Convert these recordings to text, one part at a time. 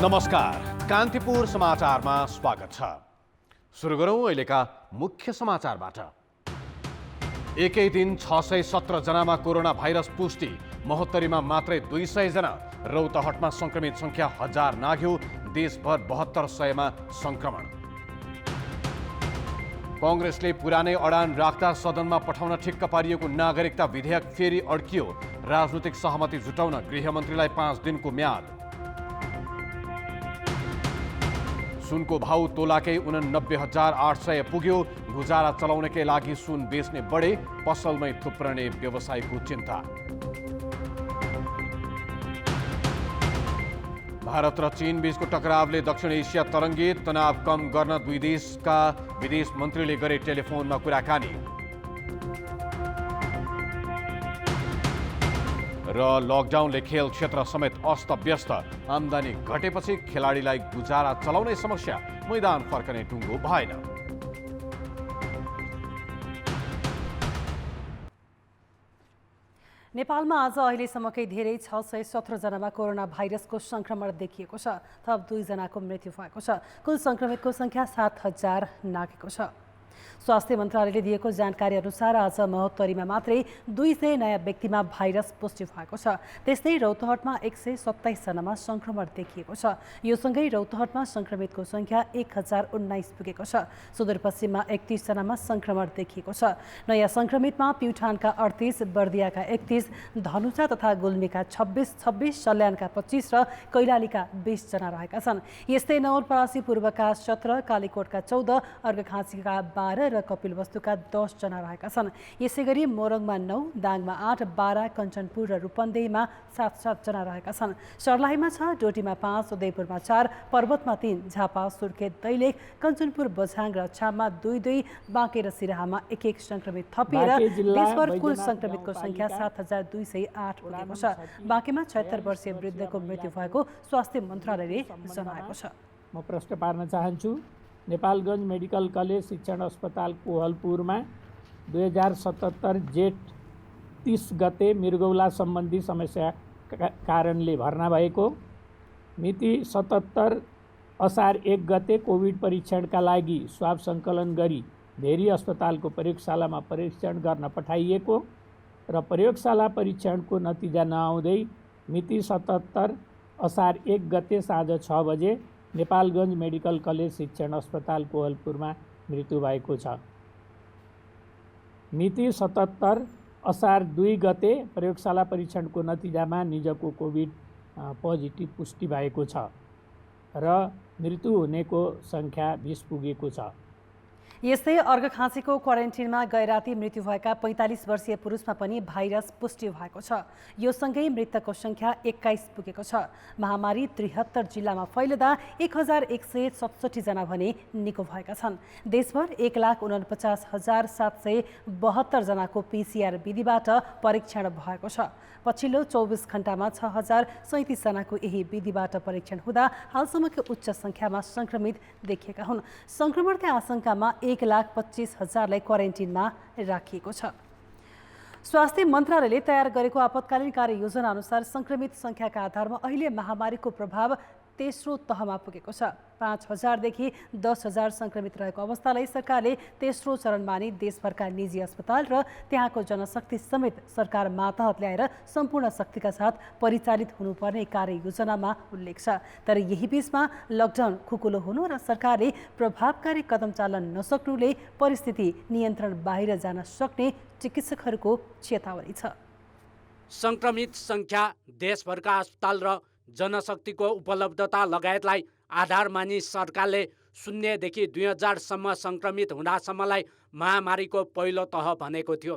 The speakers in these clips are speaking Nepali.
नमस्कार, कान्तिपुर समाचारमा स्वागत छ। सुरु गरौँ अहिलेका मुख्य समाचारबाट। एकै दिन 617 जनामा कोरोना भाइरस पुष्टि, महोत्तरीमा मात्रै 200 जना। रौतहटमा संक्रमित संख्या 1000 नाघ्यो, देशभर 7200मा संक्रमण। कांग्रेसले पुरानै अडान राख्दा सदनमा पठाउन ठिक्क पारिएको नागरिकता विधेयक फेरि अड्कियो। राजनीतिक सहमति जुटाउन गृहमन्त्रीलाई 5 दिनको म्याद। सुनको भाउ तोलाकै 89,800 पुग्यो। गुजारा चलाउनकै लागि सुन बेच्ने बढे, पसलमै थुप्रने व्यवसायको चिन्ता। भारत र चीन बीचको टकरावले दक्षिण एसिया तरङ्गित, तनाव कम गर्न दुई देशका विदेश मन्त्रीले गरे टेलिफोनमा कुराकानी। र लकडाउनले खेल क्षेत्र समेत अस्तव्यस्त, आम्दानी घटेपछि खेलाडीलाई गुजारा चलाउने समस्या, मैदान फर्कने टुङ्गो भएन। नेपालमा आज अहिलेसम्मकै धेरै 617 जनामा कोरोना भाइरसको संक्रमण देखिएको छ। थप 2 जनाको मृत्यु भएको छ। कुल संक्रमितको संख्या 7000 नाघेको छ। स्वास्थ्य मन्त्रालयले दिएको जानकारी अनुसार आज महोत्तरीमा मात्रै 200 नयाँ व्यक्तिमा भाइरस पुष्टि भएको छ। त्यस्तै रौतहटमा 127 जनामा संक्रमण देखिएको छ। यो सँगै रौतहटमा संक्रमितको संख्या 1019 पुगेको छ। सुदूरपश्चिममा 31 जनामा संक्रमण देखिएको छ। नयाँ संक्रमितमा प्युठानका 38, बर्दियाका 31, धनुषा तथा गुल्मीका 26, सल्यानका 25 र कैलालीका 20 जना रहेका छन्। यस्तै नवलपरासी पूर्वका 17, कालीकोटका 14, अर्घाखाँचीका 12 र कपिलवस्तुका 10 जना रहेका छन्। यसैगरी मोरङमा 9, दाङमा 8, बारा, कञ्चनपुर र रूपन्देहीमा 7 जना रहेका छन्। सर्लाहीमा 6, डोटीमा 5, उदयपुरमा 4, पर्वतमा 3, झापा, सुर्खेत, दैलेख, कञ्चनपुर, बझाङ र छाममा 2, बाँके र सिराहामा 1 संक्रमित थपिएर देशभर कुल संक्रमितको संख्या 7208 पुगेको छ। बाँकेमा 76 वर्षीय वृद्धको मृत्यु भएको स्वास्थ्य मन्त्रालयले जनाएको छ। म प्रश्न पार्न चाहन्छु, नेपालगञ्ज मेडिकल कलेज शिक्षण अस्पताल कोहलपुरमा 2077 जेठ 30 गते मृगौला सम्बन्धी समस्या कारणले भर्ना भएको, मिति 77 असार 1 गते कोभिड परीक्षणका लागि स्वाब सङ्कलन गरी भेरी अस्पतालको प्रयोगशालामा परीक्षण गर्न पठाइएको र प्रयोगशाला परीक्षणको नतिजा नआउँदै मिति 77 असार 1 गते साँझ 6 बजे नेपालगञ्ज मेडिकल कलेज शिक्षण अस्पताल कोहलपुरमा मृत्यु भएको छ। मिति 77 असार 2 गते प्रयोगशाला परीक्षणको नतिजामा निजको कोभिड पोजिटिभ पुष्टि भएको छ र मृत्यु हुनेको सङ्ख्या 20 पुगेको छ। यस्तै अर्घाखाँचीको क्वारेन्टिनमा गैराती मृत्यु भएका 45 वर्षीय पुरुषमा पनि भाइरस पुष्टि भएको छ। यो सँगै मृतकको संख्या 21 पुगेको छ। महामारी 73 जिल्लामा फैलिँदा 1167 जना भने निको भएका छन्। देशभर 1,49,772 जनाको PCR विधिबाट परीक्षण भएको छ। पछिल्लो 24 घण्टामा 6037 जनाको यही विधिबाट परीक्षण हुँदा हालसम्मको उच्च सङ्ख्यामा संक्रमित देखिएका हुन्। संक्रमणकै आशंकामा 1,25,000लाई क्वारेन्टिनमा राखिएको छ। स्वास्थ्य मन्त्रालयले तयार गरेको आपतकालीन कार्ययोजना अनुसार संक्रमित संख्याका आधारमा अहिले महामारीको प्रभाव तेस्रो तहमा पुगेको छ। 5000 देखि 10,000 संक्रमित रहेको अवस्थालाई सरकारले तेस्रो चरणमा नै देशभरका निजी अस्पताल र त्यहाँको जनशक्ति समेत सरकार मातहत ल्याएर सम्पूर्ण शक्तिका साथ परिचालित हुनुपर्ने कार्ययोजनामा उल्लेख छ। तर यही बीचमा लकडाउन खुकुलो हुनु र सरकारले प्रभावकारी कदम चाल्न नसक्नुले परिस्थिति नियन्त्रण बाहिर जान सक्ने चिकित्सकहरूको चेतावनी छ। संक्रमित संख्या, देशभरका अस्पताल र जनशक्तिको उपलब्धता लगायतलाई आधार मानी सरकारले 0 देखि 2000 सम्म संक्रमित हुँदासम्मलाई महामारीको पहिलो तह भनेको थियो।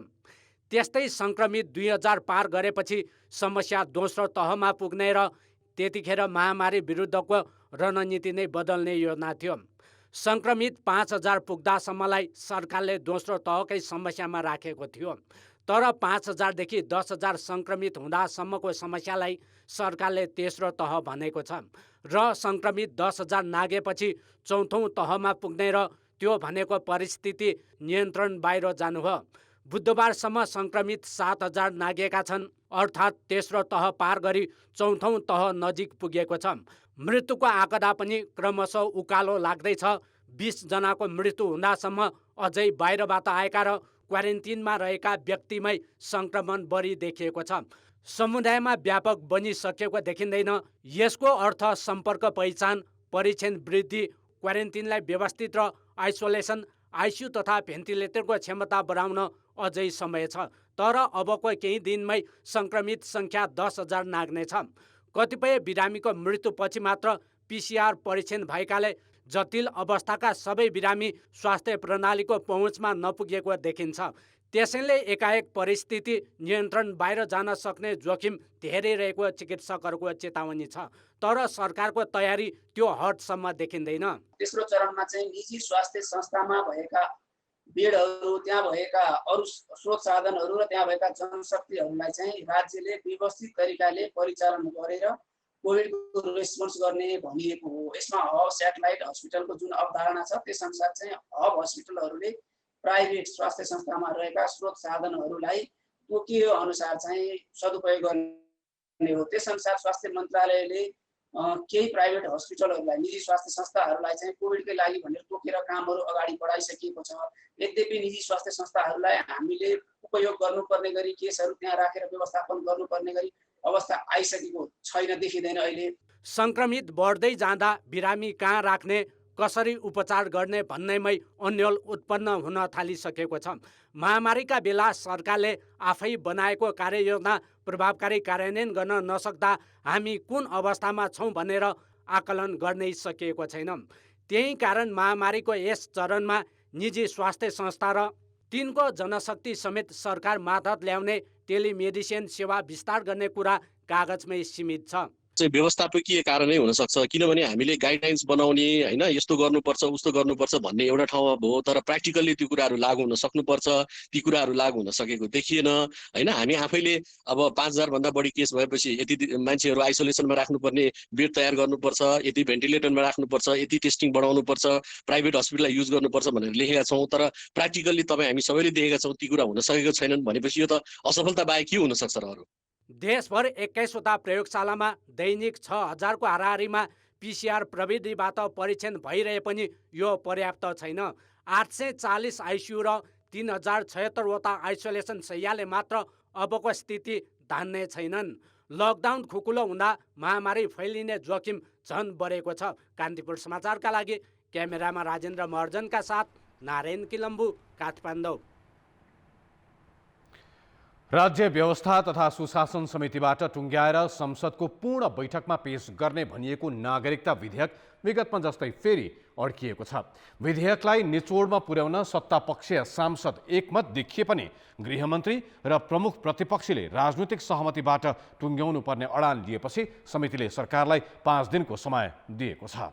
त्यस्तै संक्रमित 2000 पार गरेपछि समस्या दोस्रो तहमा पुग्ने र त्यतिखेर महामारी विरुद्धको रणनीति नै बदल्ने योजना थियो। संक्रमित 5000 पुग्दासम्मलाई सरकारले दोस्रो तहकै समस्यामा राखेको थियो। तर 5000 देखि 10,000 संक्रमित हुँदासम्मको समस्यालाई सरकारले तेस्रो तह भनेको छ र संक्रमित 10,000 नागेपछि चौथौं तहमा पुग्ने र त्यो भनेको परिस्थिति नियन्त्रण बाहिर जानु हो। बुधबारसम्म सङ्क्रमित 7,000 नाघेका छन्, अर्थात् तेस्रो तह पार गरी चौथौँ तह नजिक पुगेको छ। मृत्युको आँकडा पनि क्रमशः उकालो लाग्दैछ। 20 जनाको मृत्यु हुँदासम्म अझै बाहिरबाट आएका र क्वारेन्टिनमा रहेका व्यक्तिमै सङ्क्रमण बढी देखिएको छ। समुदायमा व्यापक बनिसकेको देखिँदैन। यसको अर्थ सम्पर्क पहिचान, परीक्षण वृद्धि, क्वारेन्टिनलाई व्यवस्थित र आइसोलेसन, आइसियु तथा भेन्टिलेटरको क्षमता बढाउन अझै समय छ। तर अबको केही दिनमै सङ्क्रमित सङ्ख्या 10,000 नाग्नेछ। कतिपय बिरामीको मृत्युपछि मात्र पिसिआर परीक्षण भएकाले जटिल अवस्थाका सबै बिरामी स्वास्थ्य प्रणालीको पहुँचमा नपुगेको देखिन्छ। त्यसैले एकाएक परिस्थिति नियन्त्रण बाहिर जान सक्ने जोखिम धेरै रहेको चिकित्सकहरूको चेतावनी छ। तर सरकारको तयारी त्यो हदसम्म देखिँदैन। तेस्रो चरणमा चाहिँ निजी स्वास्थ्य संस्थामा भएका बेडहरू, त्यहाँ भएका अरू स्रोत साधनहरू र त्यहाँ भएका जनशक्तिहरूलाई चाहिँ राज्यले व्यवस्थित तरिकाले परिचालन गरेर कोभिडको रेस्पोन्स गर्ने भनिएको हो। यसमा हब सेटेलाइट हस्पिटलको जुन अवधारणा छ त्यसअनुसार चाहिँ हब हस्पिटलहरूले प्राइभेट स्वास्थ्य संस्थामा रहेका स्रोत साधनहरूलाई तोकियो अनुसार चाहिँ सदुपयोग गर्ने हो। त्यसअनुसार स्वास्थ्य मन्त्रालयले केही प्राइभेट हस्पिटलहरूलाई, निजी स्वास्थ्य संस्थाहरूलाई चाहिँ कोभिडकै लागि भनेर तोकेर कामहरू अगाडि बढाइसकिएको छ। यद्यपि निजी स्वास्थ्य संस्थाहरूलाई हामीले उपयोग गर्नुपर्ने गरी केसहरू त्यहाँ राखेर व्यवस्थापन गर्नुपर्ने गरी अवस्था आइसकेको छैन, देखिँदैन अहिले। सङ्क्रमित बढ्दै जाँदा बिरामी कहाँ राख्ने, कसरी उपचार गर्ने भन्नेमै अन्यल उत्पन्न हुन थालिसकेको छ। महामारीका बेला सरकारले आफै बनाएको कार्ययोजना प्रभावकारी कार्यान्वयन गर्न नसक्दा हामी कुन अवस्थामा छौँ भनेर आकलन गर्नै सकिएको छैन। त्यही कारण महामारीको यस चरणमा निजी स्वास्थ्य संस्था र तिनको जनशक्ति समेत सरकार मार्फत ल्याउने टेलिमेडिसिन सेवा विस्तार गर्ने कुरा कागजमै सीमित छ। चाहिँ व्यवस्थापकीय कारणै हुनसक्छ, किनभने हामीले गाइडलाइन्स बनाउने होइन यस्तो गर्नुपर्छ उस्तो गर्नुपर्छ भन्ने एउटा ठाउँमा भयो, तर प्र्याक्टिकल्ली त्यो कुराहरू लागू हुन सक्नुपर्छ, ती कुराहरू लागू हुन सकेको देखिएन होइन। हामी आफैले अब 5,000 भन्दा बढी केस भएपछि यति मान्छेहरू आइसोलेसनमा राख्नुपर्ने बेड तयार गर्नुपर्छ, यति भेन्टिलेटरमा राख्नुपर्छ, यति टेस्टिङ बढाउनुपर्छ, प्राइभेट हस्पिटललाई युज गर्नुपर्छ भनेर लेखेका छौँ, तर प्र्याक्टिकल्ली तपाईँ हामी सबैले देखेका छौँ ती कुरा हुन सकेको छैनन् भनेपछि यो त असफलता बाहेक के हुनसक्छ र अरू। देशभर 21वटा प्रयोगशालामा दैनिक 6,000को हाराहारीमा पिसिआर प्रविधिबाट परीक्षण भइरहे पनि यो पर्याप्त छैन। 840 आइसियु र 3,076वटा आइसोलेसन शैय्याले मात्र अबको स्थिति धान्ने छैनन्। लकडाउन खुकुलो हुँदा महामारी फैलिने जोखिम झन बढेको छ। कान्तिपुर समाचारका लागि क्यामेरामा राजेन्द्र महर्जनका साथ नारायण किलम्बु, काठमाडौँ। राज्य व्यवस्था तथा सुशासन समितिबाट टुङ्ग्याएर संसदको पूर्ण बैठकमा पेश गर्ने भनिएको नागरिकता विधेयक विगतमा जस्तै फेरि अड्किएको छ। विधेयकलाई निचोडमा पुर्याउन सत्तापक्षीय सांसद एकमत देखिए पनि गृहमन्त्री र प्रमुख प्रतिपक्षीले राजनीतिक सहमतिबाट टुङ्ग्याउनु पर्ने अडान लिएपछि समितिले सरकारलाई 5 दिनको समय दिएको छ।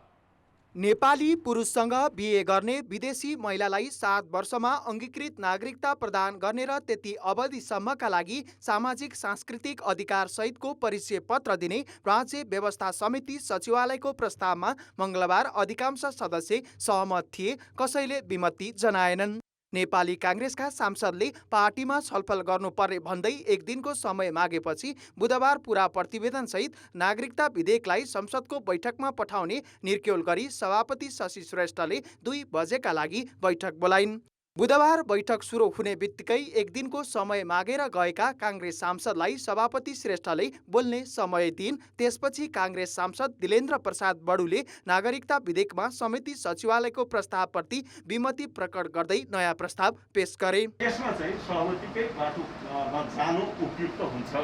नेपाली पुरुषसँग बिहे गर्ने विदेशी महिलालाई 7 वर्षमा अङ्गीकृत नागरिकता प्रदान गर्ने र त्यति अवधिसम्मका लागि सामाजिक सांस्कृतिक अधिकार सहितको परिचय पत्र दिने राज्य व्यवस्था समिति सचिवालयको प्रस्तावमा मङ्गलबार अधिकांश सदस्य सहमत थिए, कसैले विमति जनाएनन्। नेपाली काङ्ग्रेसका सांसदले पार्टीमा छलफल गर्नुपर्ने भन्दै 1 दिनको समय मागेपछि बुधबार पूरा प्रतिवेदनसहित नागरिकता विधेयकलाई संसदको बैठकमा पठाउने निर्क्युल गरी सभापति शशि श्रेष्ठले 2 बजेका लागि बैठक बोलाइन्। बुधबार बैठक सुरु हुने बित्तिकै 1 दिनको समय मागेर गएका काङ्ग्रेस सांसदलाई सभापति श्रेष्ठले बोल्ने समय दिइन्। त्यसपछि काङ्ग्रेस सांसद दिलेन्द्र प्रसाद बडुले नागरिकता विधेयकमा समिति सचिवालयको प्रस्तावप्रति विमति प्रकट गर्दै नयाँ प्रस्ताव पेश गरे। यसमा चाहिँ सहमतिकै बाटोमा जानु उपयुक्त हुन्छ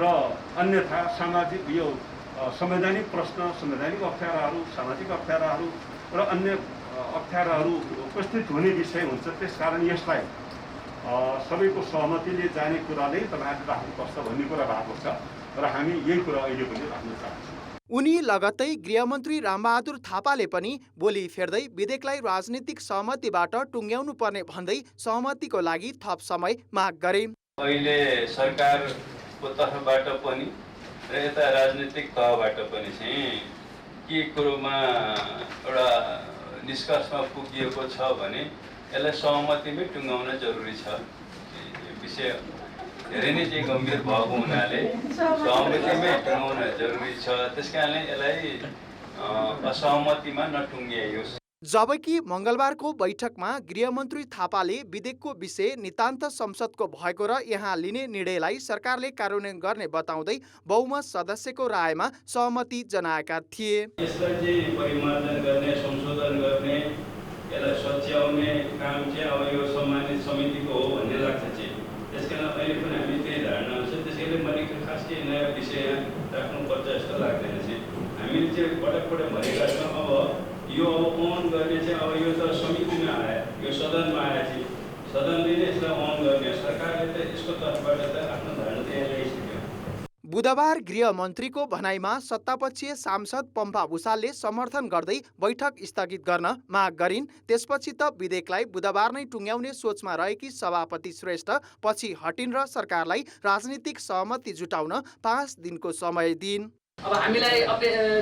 र अन्यथा सामाजिक यो संवैधानिक प्रश्न, संवैधानिक अप्ठ्याराहरू, सामाजिक अप्ठ्याराहरू र अन्य अप्ठ्याराहरू उपस्थित हुने विषय हुन्छ। त्यसकारण यसलाई सबैको सहमतिले जाने कुरा नै तपाईँहरूले राख्नुपर्छ भन्ने कुरा भएको छ र हामी यही कुरा अहिले पनि राख्न चाहन्छौँ। उनी लगत्तै गृहमन्त्री रामबहादुर थापाले पनि बोली फेर्दै विधेयकलाई राजनीतिक सहमतिबाट टुङ्ग्याउनु पर्ने भन्दै सहमतिको लागि थप समय माग गरे। अहिले सरकारको तर्फबाट पनि र यता राजनीतिक तहबाट पनि चाहिँ के कुरोमा एउटा निष्कर्षमा पुगिएको छ भने यसलाई सहमतिमै टुङ्गाउन जरुरी छ विषय धेरै नै चाहिँ गम्भीर भएको हुनाले सहमतिमै टुङ्गाउन जरुरी छ। त्यसकारणले यसलाई असहमतिमा नटुङ्ग्याइयोस्। जबकि मङ्गलबारको बैठकमा गृहमन्त्री थापाले विधेयकको विषय नितान्त संसदको भएको र यहाँ लिने निर्णयलाई सरकारले कार्यान्वयन गर्ने बताउँदै बहुमत सदस्यको रायमा सहमति जनाएका थिए। यसलाई चाहिँ परिमार्जन गर्ने, संशोधन गर्ने, यसलाई सच्याउने काम चाहिँ अब यो सम्मानित समितिको हो भन्ने लाग्छ चाहिँ। त्यसकारण अहिले पनि हामी त्यही धारणा हुन्छ। त्यसैले मैले खास केही नयाँ विषय राख्नुपर्छ जस्तो लाग्दैन चाहिँ। हामीले चाहिँ पटक पटक भनेका छौँ अब यो अन गर्ने चाहिँ अब यो त समितिमा आयो, यो सदनमा आएपछि सदनले नै यसलाई अन गर्ने। सरकारले त यसको तर्फबाट त आफ्नो धारणा चाहिँ ल्याइसक्यो। बुधबार गृहमन्त्रीको भनाइमा सत्तापक्षीय सांसद पम्पा भूषालले समर्थन गर्दै बैठक स्थगित गर्न माग गरिन्। त्यसपछि त विधेयकलाई बुधबार नै टुङ्ग्याउने सोचमा रहेकी सभापति श्रेष्ठ पछि हटिन् र सरकारलाई राजनीतिक सहमति जुटाउन 5 दिनको समय दिइन्। अब हामीलाई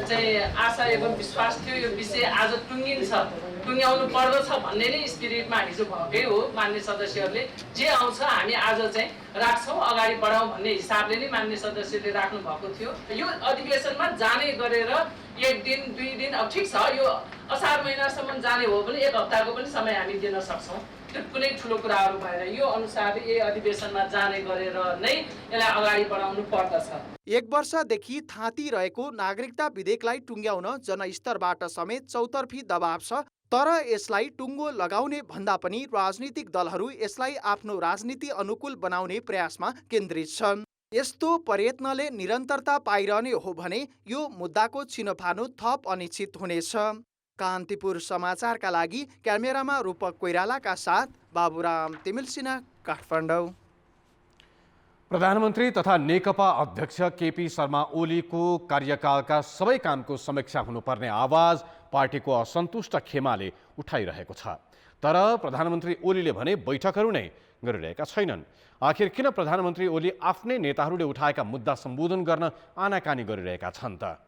चाहिँ आशा एवं विश्वास थियो यो विषय आज टुङ्ग्याउनु पर्दछ भन्ने नै स्पिरिटमा हिजो भएकै हो। मान्य सदस्यहरूले जे आउँछ हामी आज चाहिँ राख्छौँ, अगाडि बढाउँ भन्ने हिसाबले नै मान्य सदस्यले राख्नु भएको थियो। यो अधिवेशनमा जाने गरेर 1 दिन 2 दिन अब ठिक छ, यो असार महिनासम्म जाने हो भने 1 हप्ताको पनि समय हामी दिन सक्छौँ। त्यो कुनै ठुलो कुराहरू भएर यो अनुसारले यही अधिवेशनमा जाने गरेर नै यसलाई अगाडि बढाउनु पर्दछ। 1 वर्षदेखि थाँती रहेको नागरिकता विधेयकलाई टुङ्ग्याउन जनस्तरबाट समेत चौतर्फी दबाव छ। तर यसलाई टुङ्गो लगाउने भन्दा पनि राजनीतिक दलहरू यसलाई आफ्नो राजनीति अनुकूल बनाउने प्रयासमा केन्द्रित छन्। यस्तो प्रयत्नले निरन्तरता पाइरहने हो भने यो मुद्दाको छिनोफानो थप अनिश्चित हुनेछ। कान्तिपुर समाचारका लागि क्यामेरामा रूपक कोइरालाका साथ बाबुराम तिमिलसिना, काठमाडौँ। प्रधानमन्त्री तथा नेकपा अध्यक्ष केपी शर्मा ओलीको कार्यकालका सबै कामको समीक्षा हुनुपर्ने आवाज पार्टीको असन्तुष्ट खेमाले उठाइरहेको छ। तर प्रधानमन्त्री ओलीले भने बैठकहरू नै गरिरहेका छैनन्। आखिर किन प्रधानमन्त्री ओली आफ्नै नेताहरूले उठाएका मुद्दा सम्बोधन गर्न आनाकानी गरिरहेका छन् त?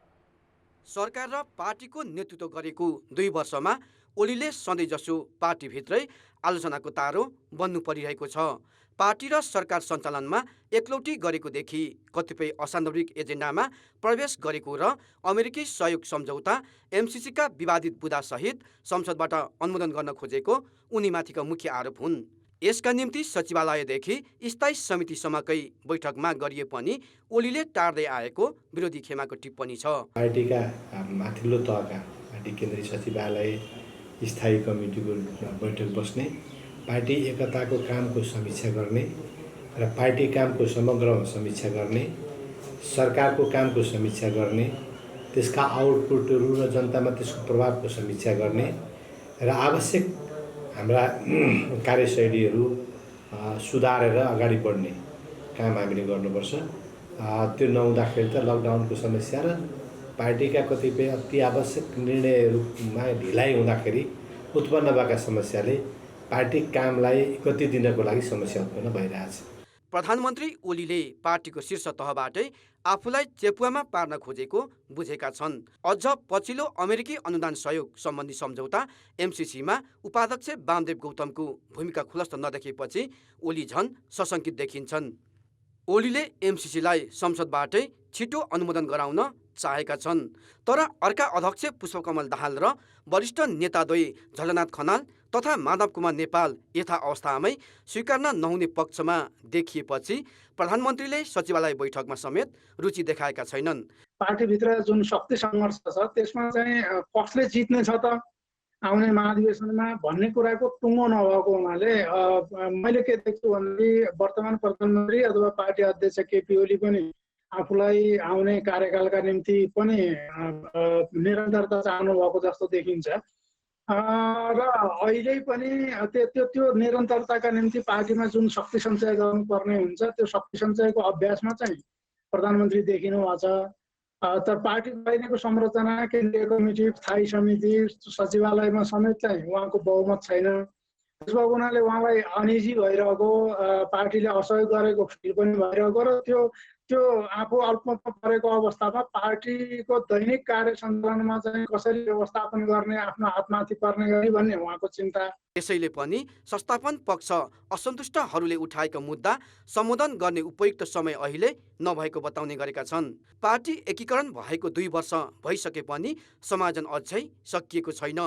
सरकार र पार्टीको नेतृत्व गरेको 2 वर्षमा ओलीले सधैँजसो पार्टीभित्रै आलोचनाको तारो बन्नु परिरहेको छ। पार्टी र सरकार सञ्चालनमा एकलौटी गरेकोदेखि कतिपय असान्दर्भिक एजेन्डामा प्रवेश गरेको र अमेरिकी सहयोग सम्झौता एमसिसीका विवादित बुँदासहित संसदबाट अनुमोदन गर्न खोजेको उनीमाथिका मुख्य आरोप हुन्। यसका निम्ति सचिवालयदेखि स्थायी समितिसम्मकै बैठकमा गरिए पनि ओलीले टार्दै आएको विरोधी खेमाको टिप्पणी छ। पार्टीका माथिल्लो तहका पार्टी केन्द्रीय सचिवालय स्थायी कमिटीको बैठक बस्ने, पार्टी एकताको कामको समीक्षा गर्ने र पार्टी कामको समग्र समीक्षा गर्ने, सरकारको कामको समीक्षा गर्ने, त्यसका आउटपुटहरू र जनतामा त्यसको प्रभावको समीक्षा गर्ने र आवश्यक हाम्रा कार्यशैलीहरू सुधारेर अगाडि बढ्ने काम हामीले गर्नुपर्छ। त्यो नहुँदाखेरि त लकडाउनको समस्या र पार्टीका कतिपय अति आवश्यक निर्णयहरूमा ढिलाइ हुँदाखेरि उत्पन्न भएका समस्याले पार्टी कामलाई गति दिनको लागि समस्या उत्पन्न भइरहेछ। प्रधानमन्त्री ओलीले पार्टीको शीर्ष तहबाटै आफूलाई चेपुवामा पार्न खोजेको बुझेका छन्। अझ पछिल्लो अमेरिकी अनुदान सहयोग सम्बन्धी सम्झौता एमसिसीमा उपाध्यक्ष वामदेव गौतमको भूमिका खुलस्त नदेखेपछि ओली झन् सशङ्कित देखिन्छन्। ओलीले एमसिसीलाई संसदबाटै छिटो अनुमोदन गराउन चाहेका छन्। तर अर्का अध्यक्ष पुष्पकमल दाहाल र वरिष्ठ नेताद्वय झलनाथ खनाल तथा माधव कुमार नेपाल यथा अवस्थामै स्वीकार्न नहुने पक्षमा देखिएपछि प्रधानमन्त्रीले सचिवालय बैठकमा समेत रुचि देखाएका छैनन्। पार्टीभित्र जुन शक्ति सङ्घर्ष छ त्यसमा चाहिँ कसले जित्ने छ त आउने महाधिवेशनमा भन्ने कुराको टुङ्गो नभएको हुनाले मैले के देख्छु भने वर्तमान प्रधानमन्त्री अथवा पार्टी अध्यक्ष केपी ओली पनि आफूलाई आउने कार्यकालका निम्ति पनि निरन्तरता चाहनु भएको जस्तो देखिन्छ र अहिले पनि त्यो निरन्तरताका निम्ति पार्टीमा जुन शक्ति सञ्चय गर्नुपर्ने हुन्छ त्यो शक्ति सञ्चयको अभ्यासमा चाहिँ प्रधानमन्त्री देखिनु भएको छ। तर पार्टी बाहिरको संरचना केन्द्रीय कमिटी स्थायी समिति सचिवालयमा समेत चाहिँ उहाँको बहुमत छैन। भएको हुनाले उहाँलाई अनिजी भइरहेको, पार्टीले असहयोग गरेको फिल पनि भइरहेको र त्यो आफू अल्पमतमा परेको अवस्थामा पार्टीको दैनिक कार्य सञ्चालनमा चाहिँ कसरी व्यवस्थापन गर्ने, आफ्नो हातमाथि पर्ने गरी भन्ने उहाँको चिन्ता। त्यसैले पनि संस्थापन पक्ष असन्तुष्टहरूले उठाएका मुद्दा सम्बोधन गर्ने उपयुक्त समय अहिले नभएको बताउने गरेका छन्। पार्टी एकीकरण भएको 2 वर्ष भइसके पनि समायोजन अझै सकिएको छैन।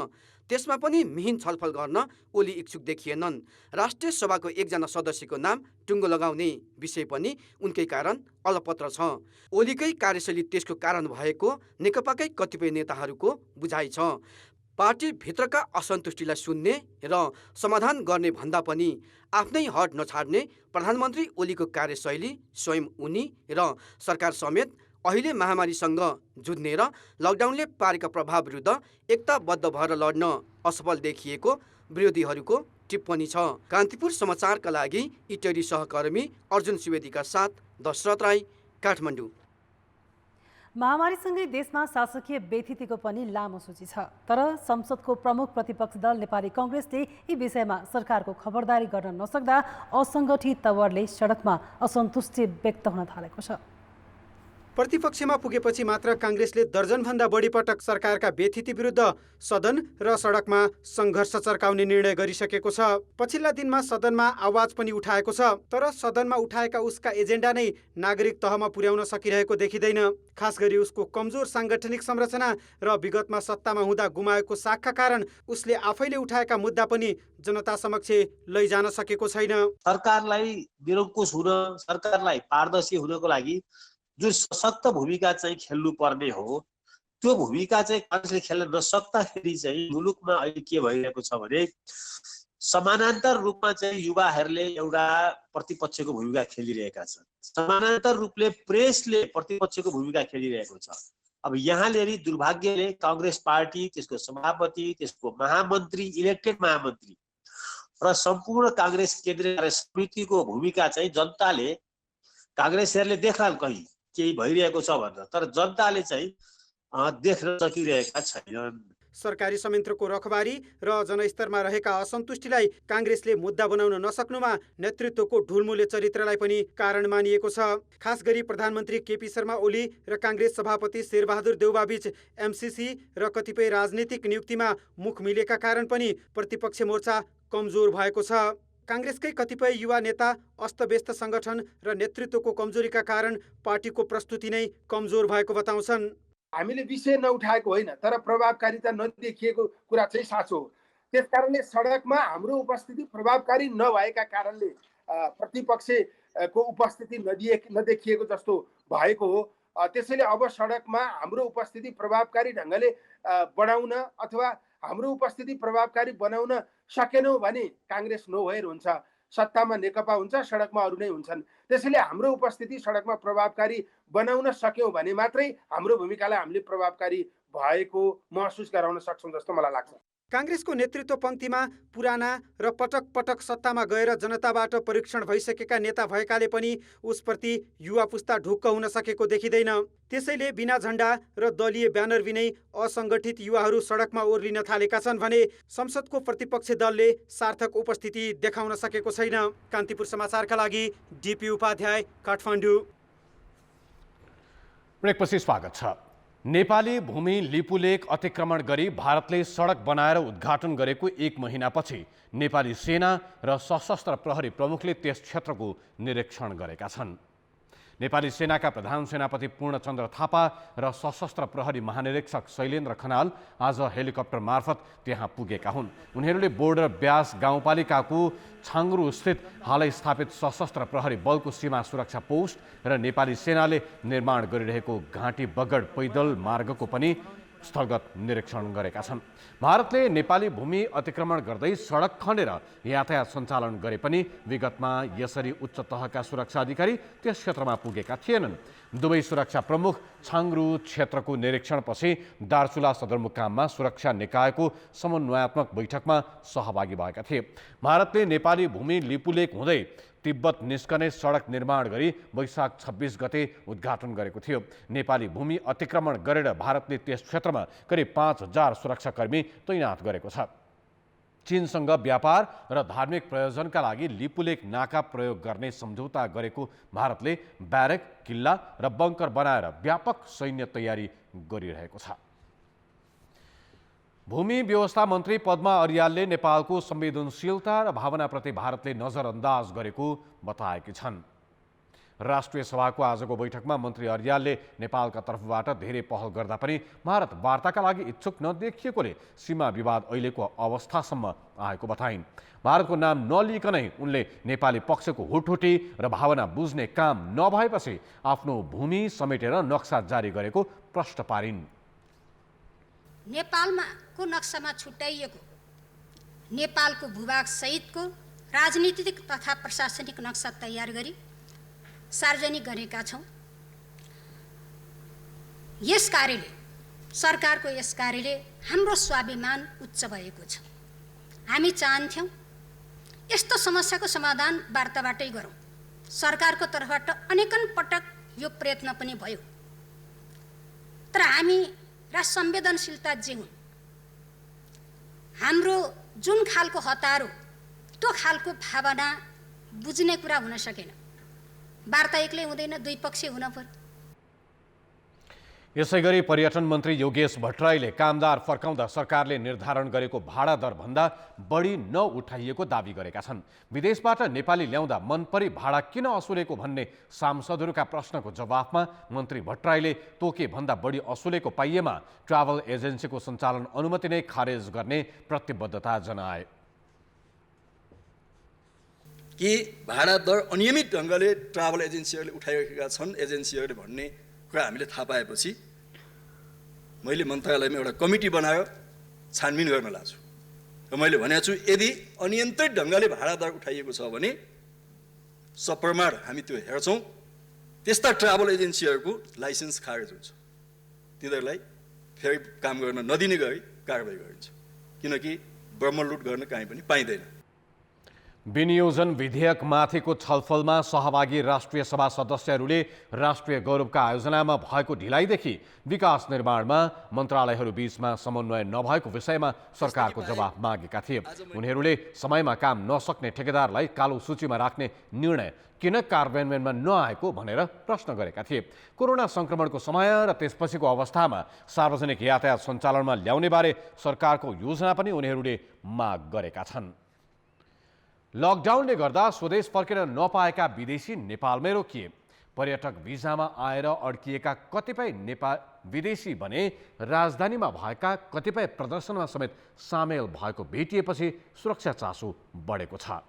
त्यसमा पनि मिहिन छलफल गर्न ओली इच्छुक देखिएनन्। राष्ट्रिय सभाको एकजना सदस्यको नाम टुङ्गो लगाउने विषय पनि उनकै कारण अलपत्र छ। ओलीकै कार्यशैली त्यसको कारण भएको नेकपाकै कतिपय नेताहरूको बुझाइ छ। पार्टीभित्रका असन्तुष्टिलाई सुन्ने र समाधान गर्ने भन्दा पनि आफ्नै हट नछाड्ने प्रधानमन्त्री ओलीको कार्यशैली स्वयं उनी र सरकार समेत अहिले महामारीसँग जुझ्ने र लकडाउनले पारेका प्रभाव विरुद्ध एकताबद्ध भएर लड्न असफल देखिएको विरोधीहरूको टिप्पणी छ। कान्तिपुर समाचारका लागि इटरी सहकर्मी अर्जुन सुवेदीका साथ दशरथ राई, काठमाडौँ। महामारीसँगै देशमा शासकीय व्यथितिको पनि लामो सूची छ। तर संसदको प्रमुख प्रतिपक्ष दल नेपाली कांग्रेसले यी विषयमा सरकारको खबरदारी गर्न नसक्दा असङ्गठित तवरले सडकमा असन्तुष्टि व्यक्त हुन थालेको छ। प्रतिपक्षमा पुगेपछि मात्र कांग्रेसले दर्जनभन्दा बढी पटक सरकारका व्यथिति विरुद्ध सदन र सडकमा सङ्घर्ष चर्काउने निर्णय गरिसकेको छ। पछिल्ला दिनमा सदनमा आवाज पनि उठाएको छ, तर सदनमा उठाएका उसका एजेन्डा नै नागरिक तहमा पुर्याउन सकिरहेको देखिँदैन। खास गरी उसको कमजोर साङ्गठनिक संरचना र विगतमा सत्तामा हुँदा गुमाएको साखका कारण उसले आफैले उठाएका मुद्दा पनि जनता समक्ष लैजान सकेको छैन। सरकारलाई निरङ्कुश हुन, सरकारलाई पारदर्शी हुनको लागि जुन सशक्त भूमिका चाहिँ खेल्नु पर्ने हो, त्यो भूमिका चाहिँ कांग्रेसले खेल्न नसक्दाखेरि चाहिँ मुलुकमा अहिले के भइरहेको छ भने समानान्तर रूपमा चाहिँ युवाहरूले एउटा प्रतिपक्षको भूमिका खेलिरहेका छन्। समानान्तर रूपले प्रेसले प्रतिपक्षको भूमिका खेलिरहेको छ। अब यहाँले दुर्भाग्यले कांग्रेस पार्टी, त्यसको सभापति, त्यसको महामन्त्री, इलेक्टेड महामन्त्री र सम्पूर्ण कांग्रेस केन्द्रीय कार्य समितिको भूमिका चाहिँ जनताले, कांग्रेसहरूले देख्लान् कहीँ केही भइरहेको छ भनेर, तर जनताले चाहिँ देख्न सकिरहेका छैनन्। सरकारी संयन्त्रको रखबारी र जनस्तरमा रहेका असन्तुष्टिलाई कांग्रेसले मुद्दा बनाउन नसक्नुमा नेतृत्वको ढुलमुले चरित्रलाई पनि कारण मानिएको छ। खास गरी प्रधानमन्त्री केपी शर्मा ओली र कांग्रेस सभापति शेरबहादुर देउवाबीच एमसीसी र कतिपय राजनीतिक नियुक्तिमा मुख मिलेका कारण पनि प्रतिपक्ष मोर्चा कमजोर भएको छ। कांग्रेसकै कतिपय युवा नेता अस्तव्यस्त संगठन र नेतृत्वको कमजोरीका कारण पार्टीको प्रस्तुति नै कमजोर भएको बताउँछन्। हामीले विषय नउठाएको होइन, तर प्रभावकारिता नदेखिएको कुरा चाहिँ साँचो हो। त्यसकारणले सडकमा हाम्रो उपस्थिति प्रभावकारी नभएका कारणले प्रतिपक्षको उपस्थिति नदेखिएको जस्तो भएको हो। त्यसैले अब सडकमा हाम्रो उपस्थिति प्रभावकारी ढङ्गले बढाउन अथवा हाम्रो उपस्थिति प्रभावकारी बनाउन सकेनौँ भने कांग्रेस नो भएर हुन्छ। सत्तामा नेकपा हुन्छ, सडकमा अरू नै हुन्छन्। त्यसैले हाम्रो उपस्थिति सडकमा प्रभावकारी बनाउन सक्यौँ भने मात्रै हाम्रो भूमिकालाई हामीले प्रभावकारी भएको महसुस गराउन सक्छौँ जस्तो मलाई लाग्छ। कांग्रेसको नेतृत्व पंक्तिमा पुराना र पटक पटक सत्तामा गएर जनताबाट परीक्षण भइसकेका नेता भएकाले पनि उसप्रति युवा पुस्ता ढुक्क हुन सकेको देखिँदैन। त्यसैले बिना झण्डा र दलीय ब्यानर बिनै असङ्गठित युवाहरू सडकमा ओर्लिन थालेका छन् भने संसदको प्रतिपक्ष दलले सार्थक उपस्थिति देखाउन सकेको छैन। कान्तिपुर समाचारका लागि डीपी उपाध्याय, काठमाडौँ। ब्रेकपछि स्वागत छ। नेपाली भूमि लिपुलेक अतिक्रमण गरी भारतले सडक बनाएर उद्घाटन गरेको 1 महिनापछि नेपाली सेना र सशस्त्र प्रहरी प्रमुखले त्यस क्षेत्रको निरीक्षण गरेका छन्। नेपाली सेनाका प्रधान सेनापति पूर्णचन्द्र थापा र सशस्त्र प्रहरी महानिरीक्षक शैलेन्द्र खनाल आज हेलिकप्टर मार्फत त्यहाँ पुगेका हुन्। उनीहरूले बोर्डर ब्यास गाउँपालिकाको छाङ्ग्रु स्थित हालै स्थापित सशस्त्र प्रहरी बलको सीमा सुरक्षा पोस्ट र नेपाली सेनाले निर्माण गरिरहेको घाँटी बगड पैदल मार्गको पनि स्थलगत निरीक्षण गरेका छन्। भारतले नेपाली भूमि अतिक्रमण गर्दै सडक खनेर यातायात सञ्चालन गरे पनि विगतमा यसरी उच्च तहका सुरक्षा अधिकारी त्यस क्षेत्रमा पुगेका थिएनन्। दुवै सुरक्षा प्रमुख छाङ्ग्रु क्षेत्रको निरीक्षणपछि दार्चुला सदरमुकाममा सुरक्षा निकायको समन्वयात्मक बैठकमा सहभागी भएका थिए। भारतले नेपाली भूमि लिपुलेक हुँदै तिब्बत निस्कने सडक निर्माण गरी वैशाख 26 गते उद्घाटन गरेको थियो। नेपाली भूमि अतिक्रमण गरेर भारतले त्यस क्षेत्रमा करिब 5000 सुरक्षाकर्मी तैनात गरेको छ। चीनसँग व्यापार र धार्मिक प्रयोजनका लागि लिपुलेक नाका प्रयोग गर्ने सम्झौता गरेको भारतले ब्यारेक, किल्ला र बङ्कर बनाएर व्यापक सैन्य तयारी गरिरहेको छ। भूमि व्यवस्था मन्त्री पद्मा अर्यालले नेपालको संवेदनशीलता र भावनाप्रति भारतले नजरअन्दाज गरेको बताएकी छन्। राष्ट्रिय सभाको आजको बैठकमा मन्त्री अर्यालले नेपालका तर्फबाट धेरै पहल गर्दा पनि भारत वार्ताका लागि इच्छुक नदेखिएकोले सीमा विवाद अहिलेको अवस्थासम्म आएको बताइन्। भारतको नाम नलिकनै उनले नेपाली पक्षको हुटहुटी र भावना बुझ्ने काम नभएपछि आफ्नो भूमि समेटेर नक्सा जारी गरेको प्रश्न पारिन्। नेपालमा को नक्सामा छुट्याइएको नेपालको भूभाग सहितको राजनीतिक तथा प्रशासनिक नक्सा तयार गरी सार्वजनिक गरेका छौँ। यस कार्यले सरकारको यस कार्यले हाम्रो स्वाभिमान उच्च भएको छ। हामी चाहन्थ्यौँ यस्तो समस्याको समाधान वार्ताबाटै गरौँ। सरकारको तर्फबाट अनेकन पटक यो प्रयत्न पनि भयो, तर हामी र संवेदनशीलता जे हुन्, हाम्रो जुन खालको हतारो त्यो खालको भावना बुझ्ने कुरा हुन सकेन। वार्ता एक्लै हुँदैन, दुई पक्ष हुन पर्यो। यसैगरी पर्यटन मन्त्री योगेश भट्टराईले कामदार फर्काउँदा सरकारले निर्धारण गरेको भाडा दर भन्दा बढी नउठाइएको दावी गरेका छन्। विदेशबाट नेपाली ल्याउँदा मनपरी भाडा किन असुलेको भन्ने सांसदहरूका प्रश्नको जवाफमा मन्त्री भट्टराईले तोके भन्दा बढी असुलेको पाइएमा ट्राभल एजेन्सीको सञ्चालन अनुमति नै खारेज गर्ने प्रतिबद्धता जनाए। कि भाडा दर अनियमित ढङ्गले ट्राभल एजेन्सीहरूले उठाइरहेका छन् एजेन्सीहरूले भन्ने कुरा हामीले थाहा पाएपछि मैले मन्त्रालयमा एउटा कमिटी बनायो, छानबिन गर्न लाग्छु। र मैले भनेको छु यदि अनियन्त्रित ढङ्गले भाडा दर उठाइएको छ भने सप्रमाण हामी त्यो हेर्छौँ। त्यस्ता ट्राभल एजेन्सीहरूको लाइसेन्स खारेज हुन्छ, तिनीहरूलाई फेरि काम गर्न नदिने गरी कारबाही गरिन्छ, किनकि ब्रह्मलुट गर्न कहीँ पनि पाइँदैन। विनियोजन विधेयकमाथिको छलफलमा सहभागी राष्ट्रिय सभा सदस्यहरूले राष्ट्रिय गौरवका आयोजनामा भएको ढिलाइदेखि विकास निर्माणमा मन्त्रालयहरू बीचमा समन्वय नभएको विषयमा सरकारको जवाफ मागेका थिए। उनीहरूले समयमा काम नसक्ने ठेकेदारलाई कालो सूचीमा राख्ने निर्णय किन कार्यान्वयनमा नआएको भनेर प्रश्न गरेका थिए। कोरोना संक्रमणको समय र त्यसपछिको अवस्थामा सार्वजनिक यातायात सञ्चालनमा ल्याउने बारे सरकारको योजना पनि उनीहरूले माग गरेका छन्। लकडाउनले गर्दा स्वदेश फर्किन नपाएका विदेशी नेपालमै रोकिए। पर्यटक भिजामा आएर अड्किएका कतिपय विदेशी भने राजधानीमा भएका कतिपय प्रदर्शनमा समेत सामेल भएको भेटिएपछि सुरक्षा चासो बढेको छ।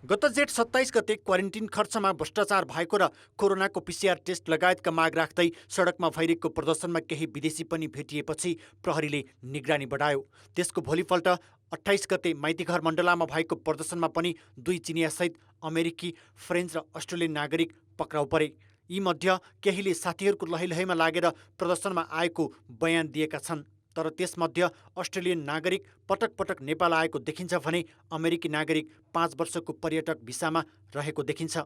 गत जेठ 27 गते क्वारेन्टिन खर्चमा भ्रष्टाचार भएको र कोरोनाको PCR टेस्ट लगायतका माग राख्दै सडकमा भइरहेको प्रदर्शनमा केही विदेशी पनि भेटिएपछि प्रहरीले निगरानी बढायो। त्यसको भोलिपल्ट 28 गते माइतीघर मण्डलामा भएको प्रदर्शनमा पनि 2 चिनियासहित अमेरिकी, फ्रेन्च र अस्ट्रेलियन नागरिक पक्राउ परे। यी मध्ये केहीले साथीहरूको लहैलहैमा लागेर प्रदर्शनमा आएको बयान दिएका छन्, तर त्यसमध्ये अस्ट्रेलियन नागरिक पटक पटक नेपाल आएको देखिन्छ भने अमेरिकी नागरिक 5 वर्षको पर्यटक भिसामा रहेको देखिन्छ।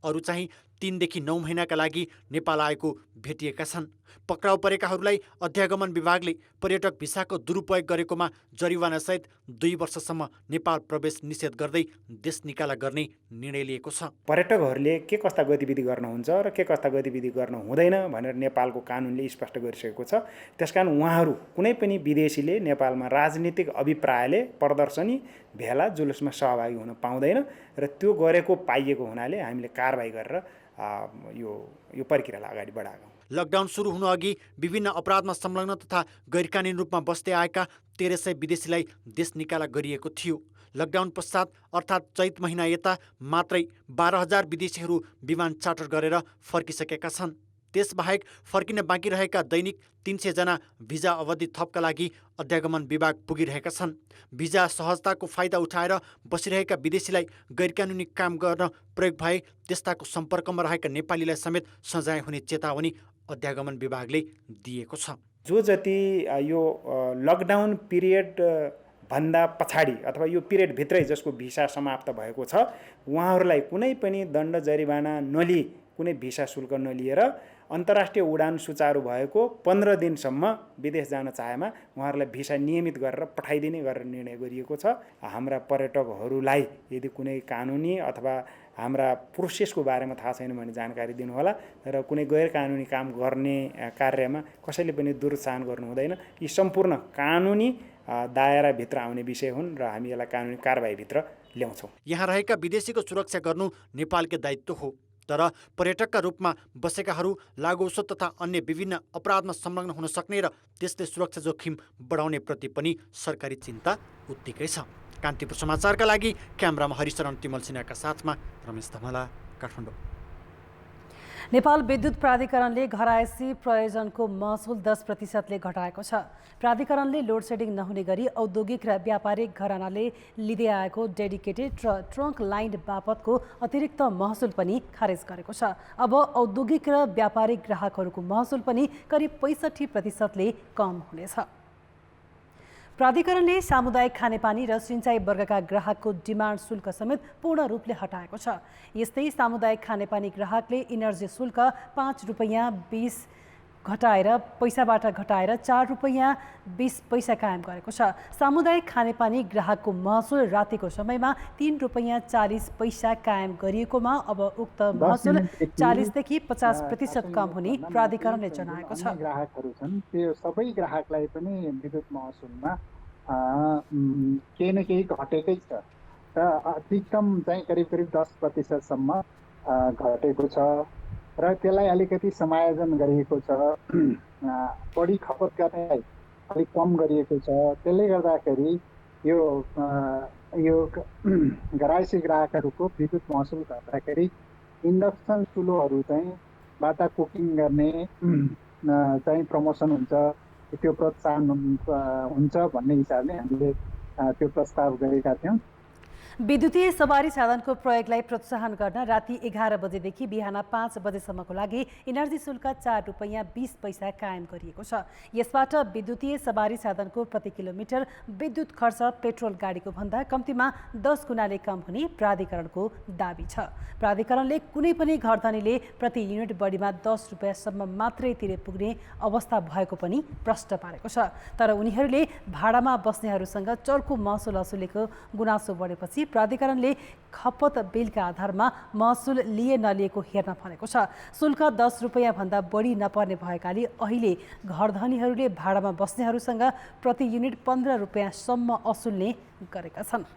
अरू चाहिँ 3 देखि 9 महिनाका लागि नेपाल आएको भेटिएका छन्। पक्राउ परेकाहरूलाई अध्यागमन विभागले पर्यटक भिसाको दुरुपयोग गरेकोमा जरिवानासहित 2 वर्षसम्म नेपाल प्रवेश निषेध गर्दै देश निकाला गर्ने निर्णय लिएको छ। पर्यटकहरूले के कस्ता गतिविधि गर्नुहुन्छ र के कस्ता गतिविधि गर्न हुँदैन भनेर नेपालको कानुनले स्पष्ट गरिसकेको छ। त्यसकारण उहाँहरू कुनै पनि विदेशीले नेपालमा राजनीतिक अभिप्रायले प्रदर्शनी, भेला, जुलुसमा सहभागी हुन पाउँदैन र त्यो गरेको पाइएको हुनाले हामीले कारबाही गरेर यो प्रक्रियालाई अगाडि बढाएको। लकडाउन सुरु हुनु अघि विभिन्न अपराधमा संलग्न तथा गैरकानुनी रूपमा बस्दै आएका 1300 विदेशीलाई देश निकाला गरिएको थियो। लकडाउन पश्चात अर्थात् चैत महिना यता मात्रै 12,000 विदेशीहरू विमान चार्टर गरेर फर्किसकेका छन्। त्यसबाहेक फर्किन बाँकी रहेका दैनिक 300 जना भिजा अवधि थपका लागि अध्यागमन विभाग पुगिरहेका छन्। भिजा सहजताको फाइदा उठाएर बसिरहेका विदेशीलाई गैरकानुनी काम गर्न प्रयोग भए त्यस्ताको सम्पर्कमा रहेका नेपालीलाई समेत सजाय हुने चेतावनी अध्यागमन विभागले दिएको छ। जो जति यो लकडाउन पिरियड भन्दा पछाडि अथवा यो पिरियडभित्रै जसको भिसा समाप्त भएको छ उहाँहरूलाई कुनै पनि दण्ड जरिवाना नलिई कुनै भिसा शुल्क नलिएर अन्तर्राष्ट्रिय उडान सुचारू भएको 15 दिनसम्म विदेश जान चाहेमा उहाँहरूलाई भिसा नियमित गरेर पठाइदिने गरेर निर्णय गरिएको छ। हाम्रा पर्यटकहरूलाई यदि कुनै कानुनी अथवा हाम्रा प्रोसेसको बारेमा थाहा छैन भने जानकारी दिनुहोला र कुनै गैर कानुनी काम गर्ने कार्यमा कसैले पनि दुरुत्साहन गर्नु हुँदैन। यी सम्पूर्ण कानुनी दायराभित्र आउने विषय हुन् र हामी यसलाई कानुनी कारबाहीभित्र ल्याउँछौँ। यहाँ रहेका विदेशीको सुरक्षा गर्नु नेपालकै दायित्व हो, तर पर्यटकका रूपमा बसेकाहरू लागुऔषध तथा अन्य विभिन्न अपराधमा संलग्न हुन सक्ने र त्यसले सुरक्षा जोखिम बढाउने प्रति पनि सरकारी चिन्ता उत्तिकै छ। कान्तिपुर समाचारका लागि क्यामेरामा हरिशरण तिमल सिन्हाका साथमा रमेश धमला, काठमाडौँ। नेपाल विद्युत प्राधिकरणले घरायसी प्रयोजनको महसुल 10% घटाएको छ। प्राधिकरणले लोड सेडिङ नहुने गरी औद्योगिक र व्यापारिक घरानाले लिँदै आएको डेडिकेटेड र ट्रङ्क लाइन बापतको अतिरिक्त महसुल पनि खारेज गरेको छ। अब औद्योगिक र व्यापारिक ग्राहकहरूको महसुल पनि करिब 65% कम हुनेछ। प्राधिकरणले सामुदायिक खानेपानी र सिँचाइ वर्गका ग्राहकको डिमान्ड शुल्क समेत पूर्ण रूपले हटाएको छ। यस्तै सामुदायिक खानेपानी ग्राहकले इनर्जी शुल्क 5 रुपैयाँ 20 पैसाबाट घटाएर 4 रुपैयाँ 20 पैसा कायम गरेको छ। सामुदायिक खानेपानी ग्राहकको महसुल रातिको समयमा 3 रुपैयाँ 40 पैसा कायम गरिएकोमा अब उक्त महसुल 40 देखि 50% कम हुने प्राधिकरणले जनाएको छ। ग्राहकहरू छन् त्यो सबै ग्राहकलाई पनि विद्युत महसुलमा केही न केही घटेकै छ र अधिकतम चाहिँ करिब 10% सम्म घटेको छ र त्यसलाई अलिकति समायोजन गरिएको छ। बढी खपत गर्नेलाई अलिक कम गरिएको छ। त्यसले गर्दाखेरि यो घरायसी ग्राहकहरूको विद्युत महसुल घट्दाखेरि इन्डक्सन चुलोहरू चाहिँ बाट कुकिङ गर्ने चाहिँ प्रमोसन हुन्छ, त्यो प्रोत्साहन हुन्छ भन्ने हिसाबले हामीले त्यो प्रस्ताव गरेका थियौँ। विद्युतीय सवारी साधनको प्रयोगलाई प्रोत्साहन गर्न राति 11 बजेदेखि बिहान 5 बजेसम्मको लागि इनर्जी शुल्क 4 रुपैयाँ 20 पैसा कायम गरिएको छ। यसबाट विद्युतीय सवारी साधनको प्रति किलोमिटर विद्युत खर्च पेट्रोल गाडीको भन्दा कम्तीमा 10 गुणाले कम हुने प्राधिकरणको दाबी छ। प्राधिकरणले कुनै पनि घरधनीले प्रति युनिट बढीमा 10 रुपैयाँसम्म मात्रै तिरे पुग्ने अवस्था भएको पनि प्रश्न पारेको छ। तर उनीहरूले भाडामा बस्नेहरूसँग चर्को महसुल असुलेको गुनासो बढेपछि प्राधिकरणले खपत बिलका आधारमा महसुल लिए नलिएको हेर्न भनेको छ। शुल्क 10 रुपैयाँ भन्दा बढी नपर्ने भएकाले अहिले घरधनीहरूले भाडामा बस्नेहरूसँग प्रति युनिट 15 रुपैयाँसम्म असुल्ने गरेका छन्।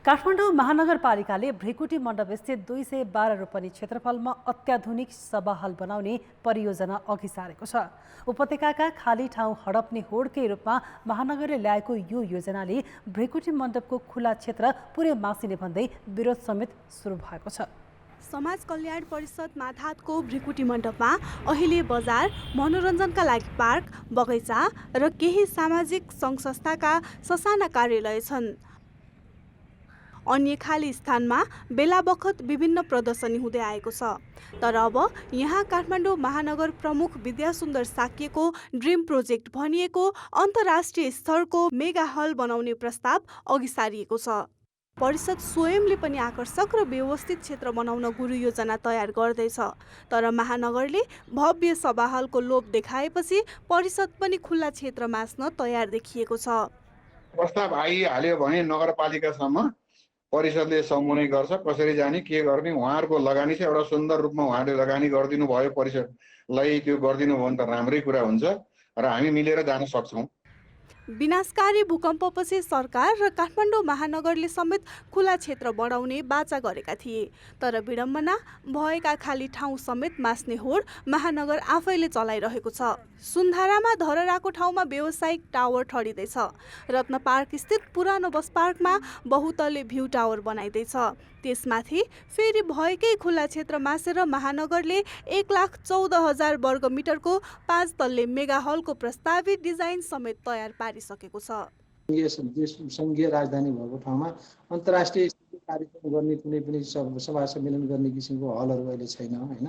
काठमाडौँ महानगरपालिकाले भृकुटी मण्डप स्थित 212 रोपनी क्षेत्रफलमा अत्याधुनिक सभा हल बनाउने परियोजना अघि सारेको छ। उपत्यकाका खाली ठाउँ हडप्ने होडकै रूपमा महानगरले ल्याएको यो योजनाले भृकुटी मण्डपको खुला क्षेत्र पुरै मासिने भन्दै विरोध समेत सुरु भएको छ। समाज कल्याण परिषद माथादको भृकुटी मण्डपमा अहिले बजार, मनोरञ्जनका लागि पार्क, बगैँचा र केही सामाजिक सङ्घ संस्थाका ससाना कार्यालय छन्। अन्य खाली स्थानमा बेला बखत विभिन्न प्रदर्शनी हुँदै आएको छ। तर अब यहाँ काठमाडौँ महानगर प्रमुख विद्यासुन्दर साक्यको ड्रिम प्रोजेक्ट भनिएको अन्तर्राष्ट्रिय स्तरको मेगा हल बनाउने प्रस्ताव अघि सारिएको छ। परिषद स्वयंले पनि आकर्षक र व्यवस्थित क्षेत्र बनाउन गुरु योजना तयार गर्दैछ। तर महानगरले भव्य सभा हलको लोभ देखाएपछि परिषद पनि खुल्ला क्षेत्र मास्न तयार देखिएको छ। प्रस्ताव आइहाल्यो भने नगरपालिकासम्म परिषदले सम्झाउने गर्छ, कसरी जाने के गर्ने। उहाँहरूको लगानी चाहिँ एउटा सुन्दर रूपमा उहाँले लगानी गरिदिनु भयो, परिषदलाई त्यो गरिदिनु भयो भने त राम्रै कुरा हुन्छ र हामी मिलेर जान सक्छौँ। विनाशकारी भूकम्पपछि सरकार र काठमाडौँ महानगरले समेत खुला क्षेत्र बढाउने बाचा गरेका थिए। तर विडम्बना भएका खाली ठाउँ समेत मास्ने होड महानगर आफैले चलाइरहेको छ। सुन्धारामा धरहराको ठाउँमा व्यावसायिक टावर ठडिँदैछ। रत्न पार्क स्थित पुरानो बस पार्कमा बहुतल्ले भ्यू टावर बनाइँदैछ। त्यसमाथि फेरि भएकै खुला क्षेत्र मासेर महानगरले 1,14,000 वर्ग मिटरको 5 तल्ले मेगा हलको प्रस्तावित डिजाइन समेत तयार पारिसकेको छ। सङ्घीय राजधानी भएको ठाउँमा अन्तर्राष्ट्रिय कार्यक्रम गर्ने कुनै पनि सभा सम्मेलन गर्ने किसिमको हलहरू अहिले छैन होइन।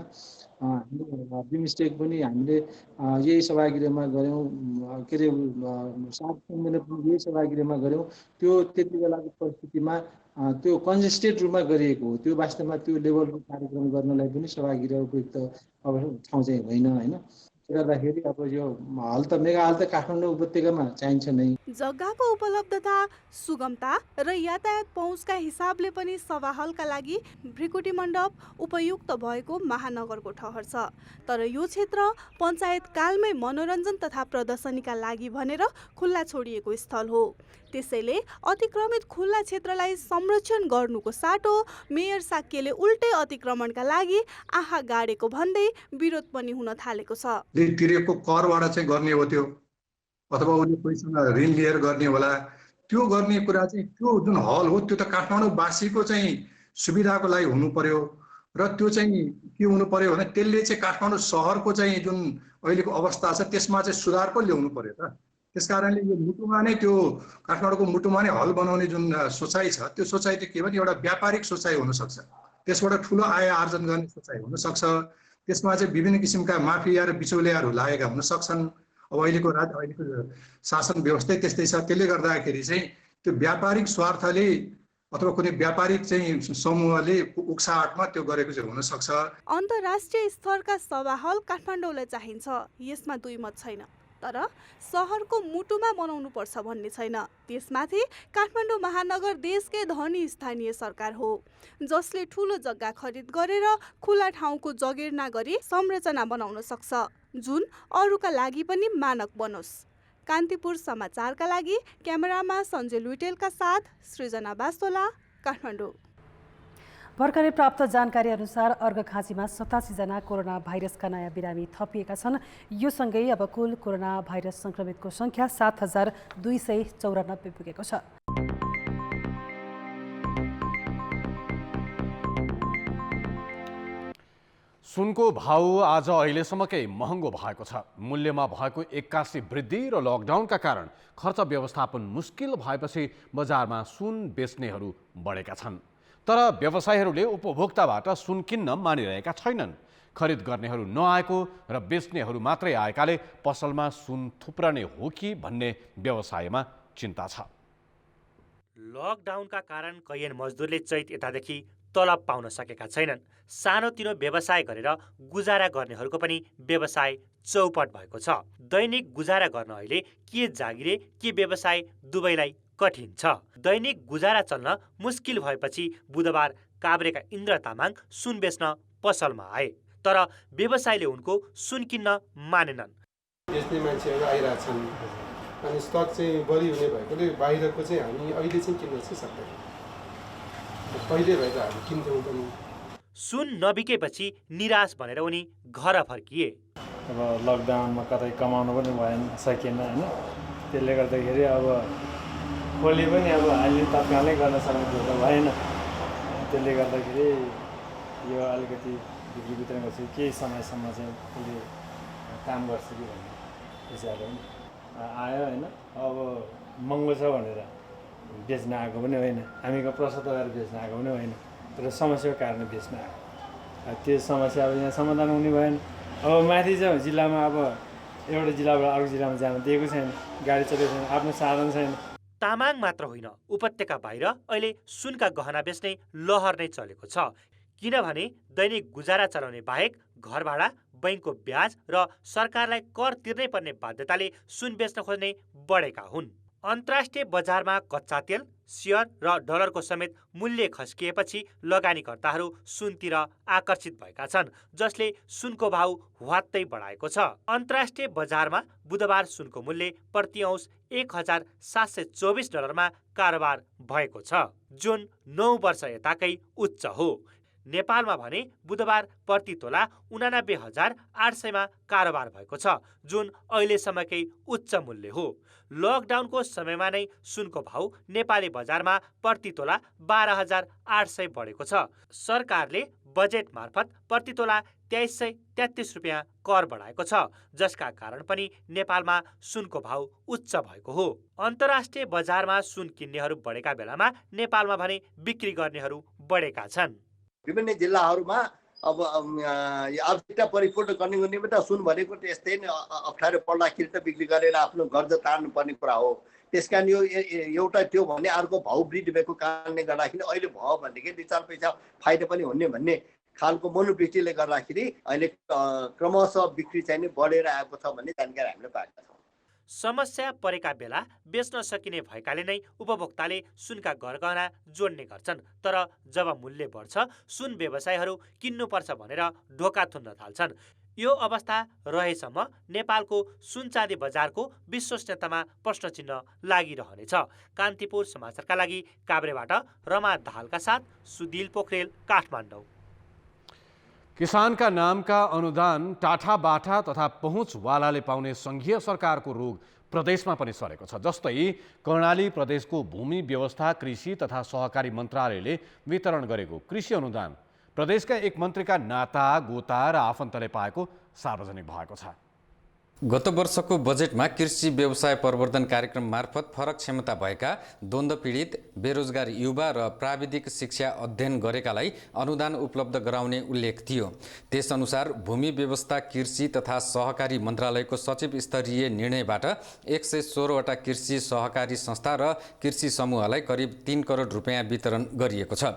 बिमस्टेक पनि हामीले यही सभागृहमा गऱ्यौँ, के अरे सार्क सम्मेलन पनि यही सभागृहमा गऱ्यौँ। त्यो त्यति बेलाको परिस्थितिमा त्यो कन्जेस्टेड रूपमा गरिएको हो। त्यो वास्तवमा त्यो लेभलको कार्यक्रम गर्नलाई पनि सभागृह उपयुक्त अब ठाउँ चाहिँ होइन होइन। त्यसले गर्दाखेरि अब यो हल त मेगा हल त काठमाडौँ उपत्यकामा चाहिन्छ नै। जग्गाको उपलब्धता, सुगमता र यातायात पहुँचका हिसाबले पनि सभा हलका लागि भृकुटी मण्डप उपयुक्त भएको महानगरको ठहर छ। तर यो क्षेत्र पञ्चायत कालमै मनोरञ्जन तथा प्रदर्शनीका लागि भनेर खुल्ला छोडिएको स्थल हो। त्यसैले अतिक्रमित खुल्ला क्षेत्रलाई संरक्षण गर्नुको साटो मेयर साक्यले उल्टै अतिक्रमणका लागि आँखा गाडेको भन्दै विरोध पनि हुन थालेको छ। तिरेको करबाट चाहिँ गर्ने हो त्यो, अथवा उसले कोहीसँग ऋण लिएर गर्ने होला। त्यो गर्ने कुरा चाहिँ त्यो जुन हल हो त्यो त काठमाडौँवासीको चाहिँ सुविधाको लागि हुनु पर्यो। र त्यो चाहिँ के हुनु पर्यो भने त्यसले चाहिँ काठमाडौँ सहरको चाहिँ जुन अहिलेको अवस्था छ त्यसमा चाहिँ सुधार पो ल्याउनु पर्यो त। त्यस कारणले यो मुटुमा नै त्यो काठमाडौँको मुटुमा नै हल बनाउने जुन सोचाइ छ त्यो सोचाइ चाहिँ के भने एउटा व्यापारिक सोचाइ हुनसक्छ। त्यसबाट ठुलो आय आर्जन गर्ने सोचाइ हुनसक्छ। त्यसमा चाहिँ विभिन्न किसिमका माफिया र बिचौलियाहरू लागेका हुन सक्छन्। अब अहिलेको शासन व्यवस्था त्यस्तै छ। त्यसले गर्दाखेरि चाहिँ त्यो व्यापारिक स्वार्थले अथवा कुनै व्यापारिक चाहिँ समूहले उक्साहटमा त्यो गरेको चाहिँ हुनसक्छ। अन्तर्राष्ट्रिय स्तरका सभा हल काठमाडौँलाई चाहिन्छ, यसमा दुई मत छैन। तर सहरको मुटुमा बनाउनु पर्छ भन्ने छैन। त्यसमाथि काठमाडौँ महानगर देशकै धनी स्थानीय सरकार हो, जसले ठुलो जग्गा खरिद गरेर खुला ठाउँको जगेर्ना गरी संरचना बनाउन सक्छ, जुन अरूका लागि पनि मानक बनोस्। कान्तिपुर समाचारका लागि क्यामेरामा सञ्जय लुइटेलका साथ सृजना बास्तोला, काठमाडौँ। भर्खरै प्राप्त जानकारी अनुसार अर्घखाँचीमा 87 जना कोरोना भाइरसका नयाँ बिरामी थपिएका छन्। यो सँगै अब कुल कोरोना भाइरस संक्रमितको संख्या 7294 पुगेको छ। सुनको भाउ आज अहिलेसम्मकै महँगो भएको छ। मूल्यमा भएको 81 वृद्धि र लकडाउनका कारण खर्च व्यवस्थापन मुस्किल भएपछि बजारमा सुन बेच्नेहरू बढेका छन्। तर व्यवसायीहरूले उपभोक्ताबाट सुन किन्न मानिरहेका छैनन्। खरिद गर्नेहरू नआएको र बेच्नेहरू मात्रै आएकाले पसलमा सुन थुप्रने हो कि भन्ने व्यवसायमा चिन्ता छ। लकडाउनका कारण कैयन मजदुरले चैत यतादेखि तलब पाउन सकेका छैनन्। सानोतिनो व्यवसाय गरेर गुजारा गर्नेहरूको पनि व्यवसाय चौपट भएको छ। दैनिक गुजारा गर्न अहिले के जागिरे के व्यवसाय दुवैलाई कठिन छ। दैनिक गुजारा चल्न मुस्किल भएपछि बुधबार काभ्रेका इन्द्र तामाङ सुन बेच्न पसलमा आए। तर व्यवसायीले उनको सुन किन्न मानेनन्। बेच्ने मान्छेहरू आइरहेछन् अनि स्टक चाहिँ बढी हुने भएकोले बाहिरको चाहिँ हामी अहिले चाहिँ किन्न चाहिँ सक्दैनौँ। पहिले भएर हामी किन्थ्यौँ पनि। सुन नबिकेपछि निराश भनेर उनी घर फर्किए। अब लकडाउनमा कतै कमाउनु पनि भएन सकिएन होइन। त्यसले गर्दाखेरि अब खोली पनि अब अहिले तत्कालै गर्न सक्ने त भएन। त्यसले गर्दाखेरि यो अलिकति बिक्री वितरण गर्छु केही समयसम्म चाहिँ उसले काम गर्छ कि भन्ने विचारले पनि आयो होइन। अब महँगो छ भनेर बेच्न आएको पनि होइन, हामीको प्रसत गरेर बेच्न आएको पनि होइन, तर समस्याको कारण बेच्न आएको। त्यो समस्या अब यहाँ समाधान हुने भएन। अब माथि चाहिँ जिल्लामा अब एउटा जिल्लाबाट अर्को जिल्लामा जान दिएको छैन, गाडी चलेको छैन, आफ्नो साधन छैन। तामाङ मात्र होइन, उपत्यका बाहिर अहिले सुनका गहना बेच्ने लहर नै चलेको छ। किनभने दैनिक गुजारा चलाउने बाहेक घर भाडा, बैंकको ब्याज र सरकारलाई कर तिर्नै पर्ने बाध्यताले सुन बेच्न खोज्ने बढेका हुन्। अन्तर्राष्ट्रिय बजारमा कच्चा तेल, सेयर र डलरको समेत मूल्य खस्किएपछि लगानीकर्ताहरू सुनतिर आकर्षित भएका छन्, जसले सुनको भाउ ह्वात्तै बढाएको छ। अन्तर्राष्ट्रिय बजारमा बुधबार सुनको मूल्य प्रति औँस $1,724 कारोबार भएको छ, जुन 9 वर्ष यताकै उच्च हो। नेपालमा भने बुधबार प्रति तोला 89,800 कारोबार भएको छ, जुन अहिलेसम्मकै उच्च मूल्य हो। लकडाउनको समयमा नै सुनको भाउ नेपाली बजारमा प्रति तोला 12,800 बढेको छ। सरकारले बजेट मार्फत प्रति तोला 2333 रुपियाँ कर बढाएको छ, जसका कारण पनि नेपालमा सुनको भाउ उच्च भएको हो। अन्तर्राष्ट्रिय बजारमा सुन किन्नेहरू बढेका बेलामा नेपालमा भने बिक्री गर्नेहरू बढेका छन्। विभिन्न जिल्लाहरूमा अब आवश्यकता परिपूर्ण गर्ने निमित्त सुन भनेको त्यस्तै नै अप्ठ्यारो पर्दाखेरि त बिक्री गरेर आफ्नो गर्ज तार्नुपर्ने कुरा हो। त्यस कारण यो एउटा त्यो भन्ने अर्को भाउ वृद्धि भएको कारणले गर्दाखेरि अहिले भयो भनेदेखि 2-4 पैसा फाइदा पनि हुने भन्ने खालको मनोवृत्तिले गर्दाखेरि अहिले क्रमशः बिक्री चाहिँ नि बढेर आएको छ भन्ने जानकारी हामीले पाएका छौँ। समस्या परेका बेला बेच्न सकिने भएकाले नै उपभोक्ताले सुनका गरगहना जोड्ने गर्छन्। तर जब मूल्य बढ्छ सुन व्यवसायीहरू किन्नुपर्छ भनेर ढोका थुन्न थाल्छन्। यो अवस्था रहेसम्म नेपालको सुन चाँदी बजारको विश्वसनीयतामा प्रश्न चिन्ह लागिरहनेछ। कान्तिपुर समाचारका लागि काभ्रेबाट रमा दाहालका साथ सुदिल पोखरेल, काठमाडौँ। किसानका नामका अनुदान टाठाबाठा तथा पहुँचवालाले पाउने सङ्घीय सरकारको रोग प्रदेशमा पनि सरेको छ। जस्तै कर्णाली प्रदेशको भूमि व्यवस्था कृषि तथा सहकारी मन्त्रालयले वितरण गरेको कृषि अनुदान प्रदेशका एक मन्त्रीका नाता गोता र आफन्तले पाएको सार्वजनिक भएको छ। गत वर्षको बजेटमा कृषि व्यवसाय प्रवर्धन कार्यक्रम मार्फत फरक क्षमता भएका द्वन्द्व पीडित बेरोजगार युवा र प्राविधिक शिक्षा अध्ययन गरेकालाई अनुदान उपलब्ध गराउने उल्लेख थियो। त्यसअनुसार भूमि व्यवस्था कृषि तथा सहकारी मन्त्रालयको सचिव स्तरीय निर्णयबाट 116वटा कृषि सहकारी संस्था र कृषि समूहलाई करिब 3 करोड रुपियाँ वितरण गरिएको छ।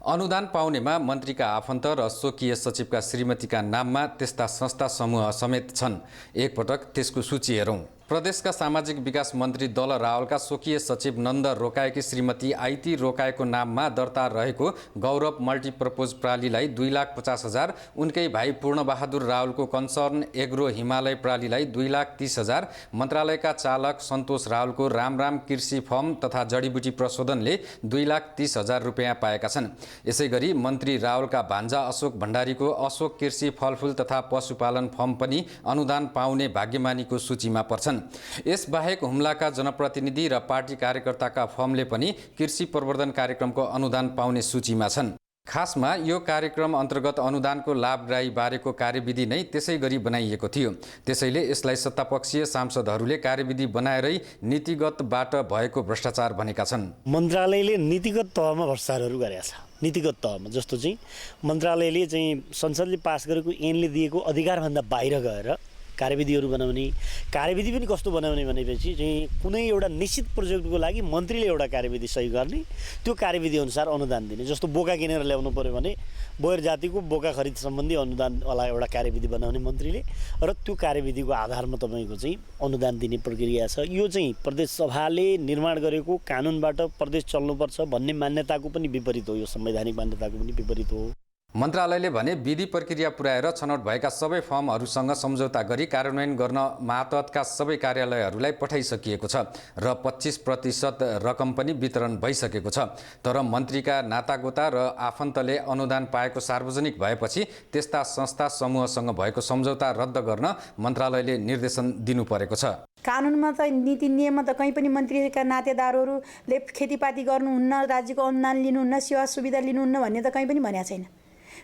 अनुदान पाउनेमा मन्त्रीका आफन्त र स्वकीय सचिवका श्रीमतीका नाममा त्यस्ता संस्था समूह समेत छन्। एकपटक त्यसको सूची हेरौँ। प्रदेशका सामाजिक विकास मन्त्री दल रावलका स्वकीय सचिव नन्द रोकाएकी श्रीमती आइती रोकाएको नाममा दर्ता रहेको गौरव मल्टिपर्पोज प्रालीलाई 2,50,000, उनकै भाइ पूर्णबहादुर रावलको कन्सर्न एग्रो हिमालय प्रालीलाई 2,30,000, मन्त्रालयका चालक सन्तोष रावलको रामराम कृषि फर्म तथा जडीबुटी प्रशोधनले 2,30,000 रुपियाँ पाएका छन्। यसैगरी मन्त्री रावलका भान्जा अशोक भण्डारीको अशोक कृषि फलफुल तथा पशुपालन फर्म पनि अनुदान पाउने भाग्यमानीको सूचीमा पर्छन्। यसबाहेक हुम्लाका जनप्रतिनिधि र पार्टी कार्यकर्ताका फर्मले पनि कृषि प्रवर्धन कार्यक्रमको अनुदान पाउने सूचीमा छन्। खासमा यो कार्यक्रम अन्तर्गत अनुदानको लाभग्राही बारेको कार्यविधि नै त्यसै गरी बनाइएको थियो। त्यसैले यसलाई सत्तापक्षीय सांसदहरूले कार्यविधि बनाएरै नीतिगतबाट भएको भ्रष्टाचार भनेका छन्। मन्त्रालयले नीतिगत तहमा भ्रष्टाचारहरू गरेका छ। नीतिगत तहमा जस्तो चाहिँ मन्त्रालयले चाहिँ संसदले पास गरेको ऐनले दिएको अधिकारभन्दा बाहिर गएर कार्यविधिहरू बनाउने, कार्यविधि पनि कस्तो बनाउने भनेपछि चाहिँ कुनै एउटा निश्चित प्रोजेक्टको लागि मन्त्रीले एउटा कार्यविधि सही गर्ने, त्यो कार्यविधि अनुसार अनुदान दिने। जस्तो बोका किनेर ल्याउनु पर्यो भने बोयर जातिको बोका खरिद सम्बन्धी अनुदानवाला एउटा कार्यविधि बनाउने मन्त्रीले, र त्यो कार्यविधिको आधारमा तपाईँको चाहिँ अनुदान दिने प्रक्रिया छ। यो चाहिँ प्रदेश सभाले निर्माण गरेको कानुनबाट प्रदेश चल्नुपर्छ भन्ने मान्यताको पनि विपरीत हो। यो संवैधानिक मान्यताको पनि विपरीत हो। मन्त्रालयले भने विधि प्रक्रिया पुर्याएर छनौट भएका सबै फर्महरूसँग सम्झौता गरी कार्यान्वयन गर्न मातहतका सबै कार्यालयहरूलाई पठाइसकिएको छ र 25% रकम पनि वितरण भइसकेको छ। तर मन्त्रीका नातागोता र आफन्तले अनुदान पाएको सार्वजनिक भएपछि त्यस्ता संस्था समूहसँग भएको सम्झौता रद्द गर्न मन्त्रालयले निर्देशन दिनु परेको छ। कानुनमा त नीति नियममा त कहीँ पनि मन्त्रीका नातेदारहरूले खेतीपाती गर्नुहुन्न, राज्यको अनुदान लिनुहुन्न, सेवा सुविधा लिनुहुन्न भन्ने त कहीँ पनि भनेको छैन।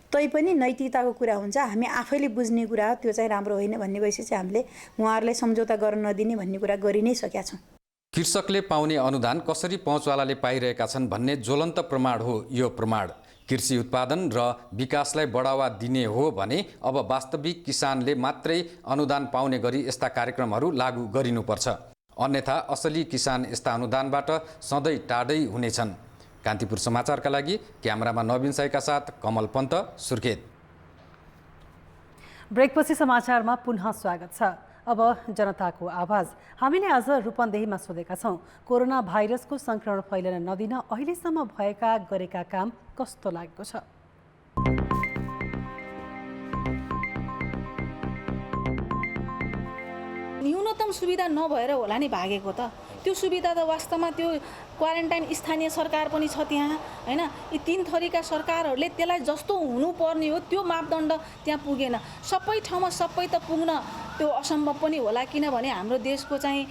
तैपनि नैतिकताको कुरा हुन्छ, हामी आफैले बुझ्ने कुरा हो, त्यो चाहिँ राम्रो होइन भन्ने भएपछि चाहिँ हामीले उहाँहरूलाई सम्झौता गर्न नदिने भन्ने कुरा गरि नै सकेका छौँ। कृषकले पाउने अनुदान कसरी पहुँचवालाले पाइरहेका छन् भन्ने ज्वलन्त प्रमाण हो यो प्रमाण। कृषि उत्पादन र विकासलाई बढावा दिने हो भने अब वास्तविक किसानले मात्रै अनुदान पाउने गरी यस्ता कार्यक्रमहरू लागू गरिनुपर्छ। अन्यथा असली किसान यस्ता अनुदानबाट सधैँ टाढै हुनेछन्। कान्तिपुर समाचारका लागि क्यामेरामा नवीन साईका साथ कमल पन्त, सुर्खेत। ब्रेकपछि समाचारमा पुनः स्वागत छ। अब जनताको आवाज। हामीले आज रूपन्देहीमा सोधेका छौँ, कोरोना भाइरसको संक्रमण फैलन नदिन अहिलेसम्म गरेका काम कस्तो लागेको छ? न्यूनतम सुविधा नभएर होला नि भागेको त। त्यो सुविधा त वास्तवमा त्यो क्वारेन्टाइन स्थानीय सरकार पनि छ त्यहाँ, हैन? यी 3 थरीका सरकारहरूले त्यसलाई जस्तो हुनुपर्ने हो त्यो मापदण्ड त्यहाँ पुगेन। सबै ठाउँमा सबै त पुग्न त्यो असम्भव पनि होला, किनभने हाम्रो देशको चाहिँ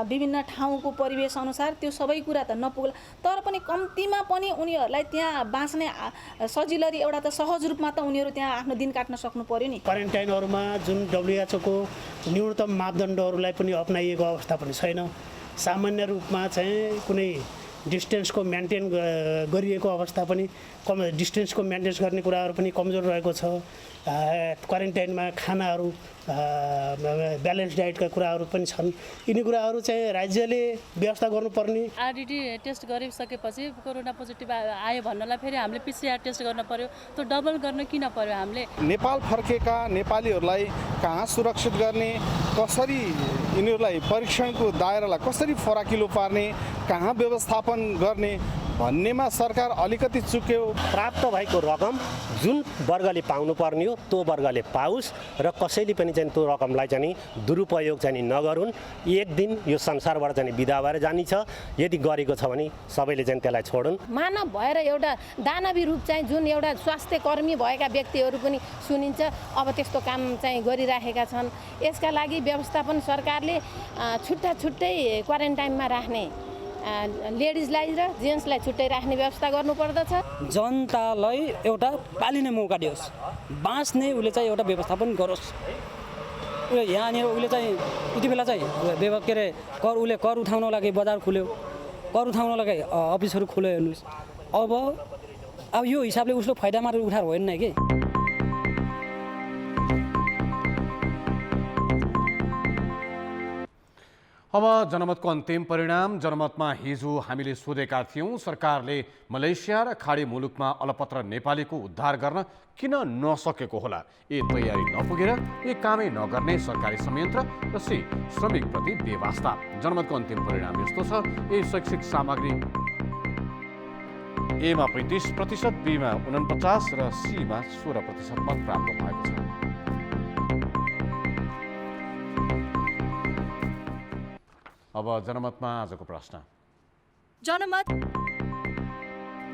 विभिन्न ठाउँको परिवेश अनुसार त्यो सबै कुरा त नपुग्ला। तर पनि कम्तीमा पनि उनीहरूलाई त्यहाँ बाँच्ने सजिलरी एउटा त सहज रूपमा त उनीहरू त्यहाँ आफ्नो दिन काट्न सक्नु पर्यो नि। क्वारेन्टाइनहरूमा जुन WHO को न्यूनतम मापदण्डहरूलाई पनि अपनाइएको अवस्था पनि छैन। सामान्य रूपमा चाहिँ कुनै डिस्टेन्सको मेन्टेन गरिएको अवस्था पनि डिस्टेन्सको मेन्टेन गर्ने कुराहरू पनि कमजोर रहेको छ। क्वारेन्टाइनमा खानाहरू ब्यालेन्स डाइटका कुराहरू पनि छन्। यिनी कुराहरू चाहिँ राज्यले व्यवस्था गर्नुपर्ने। आरडिटी टेस्ट गरिसकेपछि कोरोना पोजिटिभ आयो भन्नलाई फेरि हामीले पिसिआर टेस्ट गर्न पर्यो। त्यो डबल गर्न किन पर्यो? हामीले नेपाल फर्केका नेपालीहरूलाई कहाँ सुरक्षित गर्ने, कसरी यिनीहरूलाई परीक्षणको दायरालाई कसरी फराकिलो पार्ने, कहाँ व्यवस्थापन गर्ने भन्नेमा सरकार अलिकति चुक्यो। प्राप्त भएको रकम जुन वर्गले पाउनुपर्ने हो त्यो वर्गले पाओस् र कसैले पनि चाहिँ त्यो रकमलाई चाहिँ दुरुपयोग चाहिँ नगरून्। एक दिन यो संसारबाट चाहिँ बिदा भएर जानेछ। यदि गरेको छ भने सबैले चाहिँ त्यसलाई छोडुन्। मानव भएर एउटा दानवी रूप चाहिँ जुन एउटा स्वास्थ्य कर्मी भएका व्यक्तिहरू पनि सुनिन्छ, अब त्यस्तो काम चाहिँ गरिराखेका छन्। यसका लागि व्यवस्थापन सरकारले छुट्टा छुट्टै क्वारेन्टाइनमा राख्ने, लेडिजलाई र जेन्ट्सलाई छुट्टै राख्ने व्यवस्था गर्नुपर्दछ। जनतालाई एउटा पालिने मौका दियोस्, बाँच्ने उसले चाहिँ एउटा व्यवस्थापन गरोस्। यहाँनिर उसले चाहिँ यति बेला चाहिँ के अरे उसले कर उठाउन लागि बजार खुल्यो, कर उठाउन लागि अफिसहरू खुल्यो। हेर्नुहोस् अब यो हिसाबले उसले फाइदा मारेर उठाएर होइन नै कि। अब जनमतको अन्तिम परिणाम। जनमतमा हिजो हामीले सोधेका थियौँ, सरकारले मलेसिया र खाडी मुलुकमा अलपत्र नेपालीको उद्धार गर्न किन नसकेको होला? ए तयारी नपुगेर, ए कामै नगर्ने सरकारी संयन्त्र र सी श्रमिकप्रति बेवास्ता। जनमतको अन्तिम परिणाम यस्तो छ। ए शैक्षिक सामग्री एमा 35%, बीमा 49% र सीमा 16% मत प्राप्त भएको छ। अब जनमतमा आजको प्रश्न। जनमत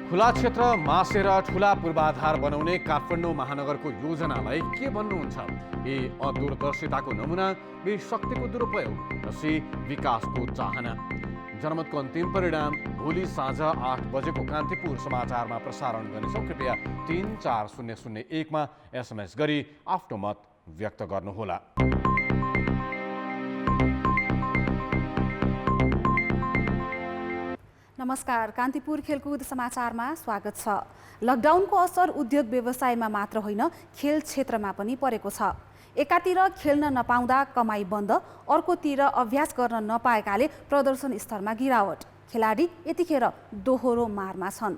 खुला क्षेत्र मासेर ठुला पूर्वाधार बनाउने काठमाडौँ महानगरको योजनालाई के भन्नुहुन्छ? ए अदूरदर्शिताको नमुना, बी शक्तिको दुरुपयोग र सी विकासको चाहना। जनमतको अन्तिम परिणाम भोलि साँझ 8 बजेको कान्तिपुर समाचारमा प्रसारण गर्नेछौँ। कृपया 34001मा SMS गरी आफ्नो मत व्यक्त गर्नुहोला। नमस्कार, कान्तिपुर खेलकुद समाचारमा स्वागत छ। लकडाउनको असर उद्योग व्यवसायमा मात्र होइन, खेल क्षेत्रमा पनि परेको छ। एकातिर खेल्न नपाउँदा कमाई बन्द, अर्कोतिर अभ्यास गर्न नपाएकाले प्रदर्शन स्तरमा गिरावट। खेलाडी यतिखेर दोहोरो मारमा छन्।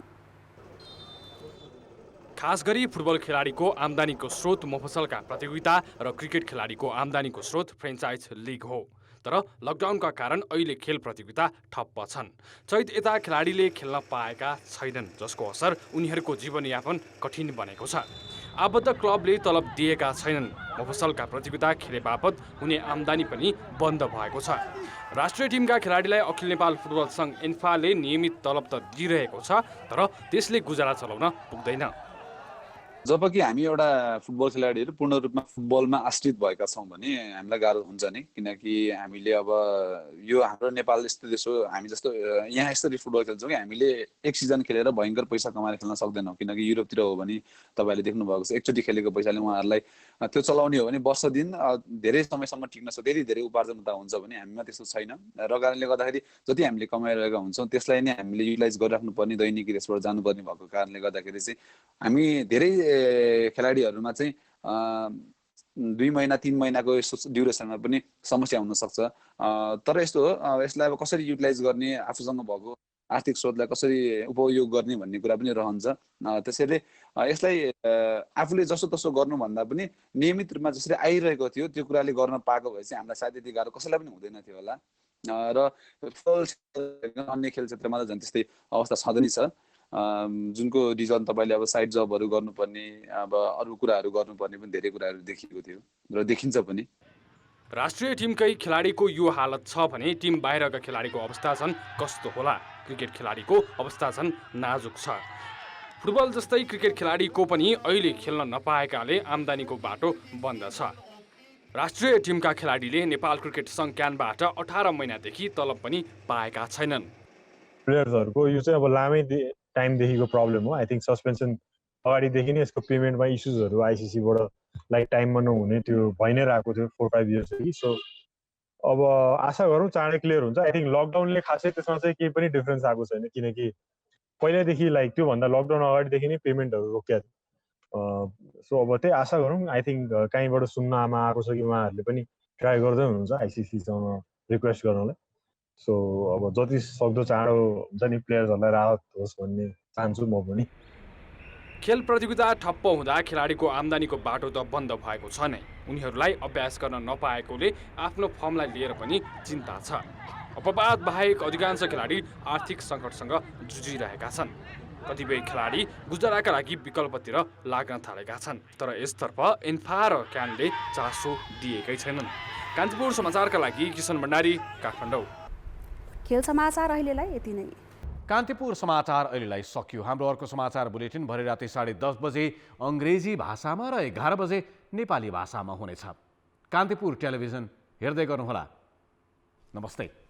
खास गरी फुटबल खेलाडीको आम्दानीको स्रोत मफसलका प्रतियोगिता र क्रिकेट खेलाडीको आम्दानीको स्रोत फ्रेन्चाइज लिग हो। तर लकडाउनका कारण अहिले खेल प्रतियोगिता ठप्प छन्। चैत यता खेलाडीले खेल्न पाएका छैनन्, जसको असर उनीहरूको जीवनयापन कठिन बनेको छ। आबद्ध क्लबले तलब दिएका छैनन्। मफसलका प्रतियोगिता खेले बापत हुने आम्दानी पनि बन्द भएको छ। राष्ट्रिय टिमका खेलाडीलाई अखिल नेपाल फुटबल सङ्घ एन्फाले नियमित तलब त दिइरहेको छ, तर त्यसले गुजारा चलाउन पुग्दैन। जबकि हामी एउटा फुटबल खेलाडीहरू पूर्ण रूपमा फुटबलमा आश्रित भएका छौँ भने हामीलाई गाह्रो हुन्छ नि, किनकि हामीले अब यो हाम्रो नेपाल यस्तो देश हो, हामी जस्तो यहाँ यसरी फुटबल खेल्छौँ कि हामीले एक सिजन खेलेर भयङ्कर पैसा कमाएर खेल्न सक्दैनौँ। किनकि युरोपतिर हो भने तपाईँहरूले देख्नुभएको छ, एकचोटि खेलेको पैसाले उहाँहरूलाई त्यो चलाउने हो भने वर्ष दिन धेरै समयसम्म टिक्न सक्छ, धेरै धेरै उपार्जन हुन्छ भने हामीमा त्यस्तो छैन। र कारणले गर्दाखेरि जति हामीले कमाइरहेका हुन्छौँ त्यसलाई नै हामीले युटिलाइज गरिराख्नु पर्ने, दैनिक रेसबाट जानुपर्ने भएको कारणले गर्दाखेरि चाहिँ हामी धेरै खेलाडीहरूमा चाहिँ 2 महिना 3 महिनाको ड्युरेसनमा पनि समस्या हुनसक्छ। तर यस्तो हो, यसलाई अब कसरी युटिलाइज गर्ने, आफूसँग भएको आर्थिक स्रोतलाई कसरी उपयोग गर्ने भन्ने कुरा पनि रहन्छ। त्यसैले यसलाई आफूले जसो तसो गर्नुभन्दा पनि नियमित रूपमा जसरी आइरहेको थियो त्यो कुराले गर्न पाएको भए चाहिँ हामीलाई सायद यति गाह्रो कसैलाई पनि हुँदैन थियो होला। र अन्य खेल क्षेत्रमा त झन् त्यस्तै अवस्था छँदै नै छ, जुनको रिजन तपाईँले अब साइड जबहरू गर्नुपर्ने, अब अरू कुराहरू गर्नुपर्ने पनि धेरै कुराहरू देखिएको थियो र देखिन्छ पनि। राष्ट्रिय टिमकै खेलाडीको यो हालत छ भने टिम बाहिरका खेलाडीको अवस्था झन् कस्तो होला? क्रिकेट खेलाडीको अवस्था झन् नाजुक छ। फुटबल जस्तै क्रिकेट खेलाडीको पनि अहिले खेल्न नपाएकाले आम्दानीको बाटो बन्द छ। राष्ट्रिय टिमका खेलाडीले नेपाल क्रिकेट सङ्घ क्यानबाट 18 महिनादेखि तलब पनि पाएका छैनन्। प्लेयर्सहरूको यो चाहिँ अब लामै टाइमदेखिको प्रब्लम हो। आई थिङ्क सस्पेन्सन अगाडिदेखि नै यसको पेमेन्टमा इस्युजहरू आइसिसीबाट लाइक टाइममा नहुने त्यो भइ नै रहेको थियो 4-5 इयर्सदेखि। सो अब आशा गरौँ चाँडै क्लियर हुन्छ। आई थिङ्क लकडाउनले खासै त्यसमा चाहिँ केही पनि डिफ्रेन्स आएको छैन, किनकि पहिल्यैदेखि लाइक त्योभन्दा लकडाउन अगाडिदेखि नै पेमेन्टहरू रोकिएको थियो। सो अब त्यही आशा गरौँ आई थिङ्क कहीँबाट सुन्नमा आएको छ कि उहाँहरूले पनि ट्राई गर्दै हुनुहुन्छ आइसिसीसँग रिक्वेस्ट गर्नलाई सो अब जति सक्दो चाँडो हुन्छ नि प्लेयर्सहरूलाई राहत होस् भन्ने चाहन्छु म पनि खेल प्रतियोगिता ठप्प हुँदा खेलाडीको आम्दानीको बाटो त बन्द भएको छ नै उनीहरूलाई अभ्यास गर्न नपाएकोले आफ्नो फर्मलाई लिएर पनि चिन्ता छ अपवाद बाहेक अधिकांश खेलाडी आर्थिक सङ्कटसँग जुझिरहेका छन् कतिपय खेलाडी गुजाराका लागि विकल्पतिर लाग्न थालेका छन् तर यसतर्फ इन्फा र क्यानले चासो दिएकै छैनन् कान्तिपुर समाचारका लागि किशन भण्डारी काठमाडौँ खेल समाचार अहिलेलाई यति नै कान्तिपुर समाचार अहिलेलाई सकियो हाम्रो अर्को समाचार बुलेटिन भरे राति 10:30 बजे अङ्ग्रेजी भाषामा र 11 बजे नेपाली भाषामा हुनेछ कान्तिपुर टेलिभिजन हेर्दै गर्नुहोला नमस्ते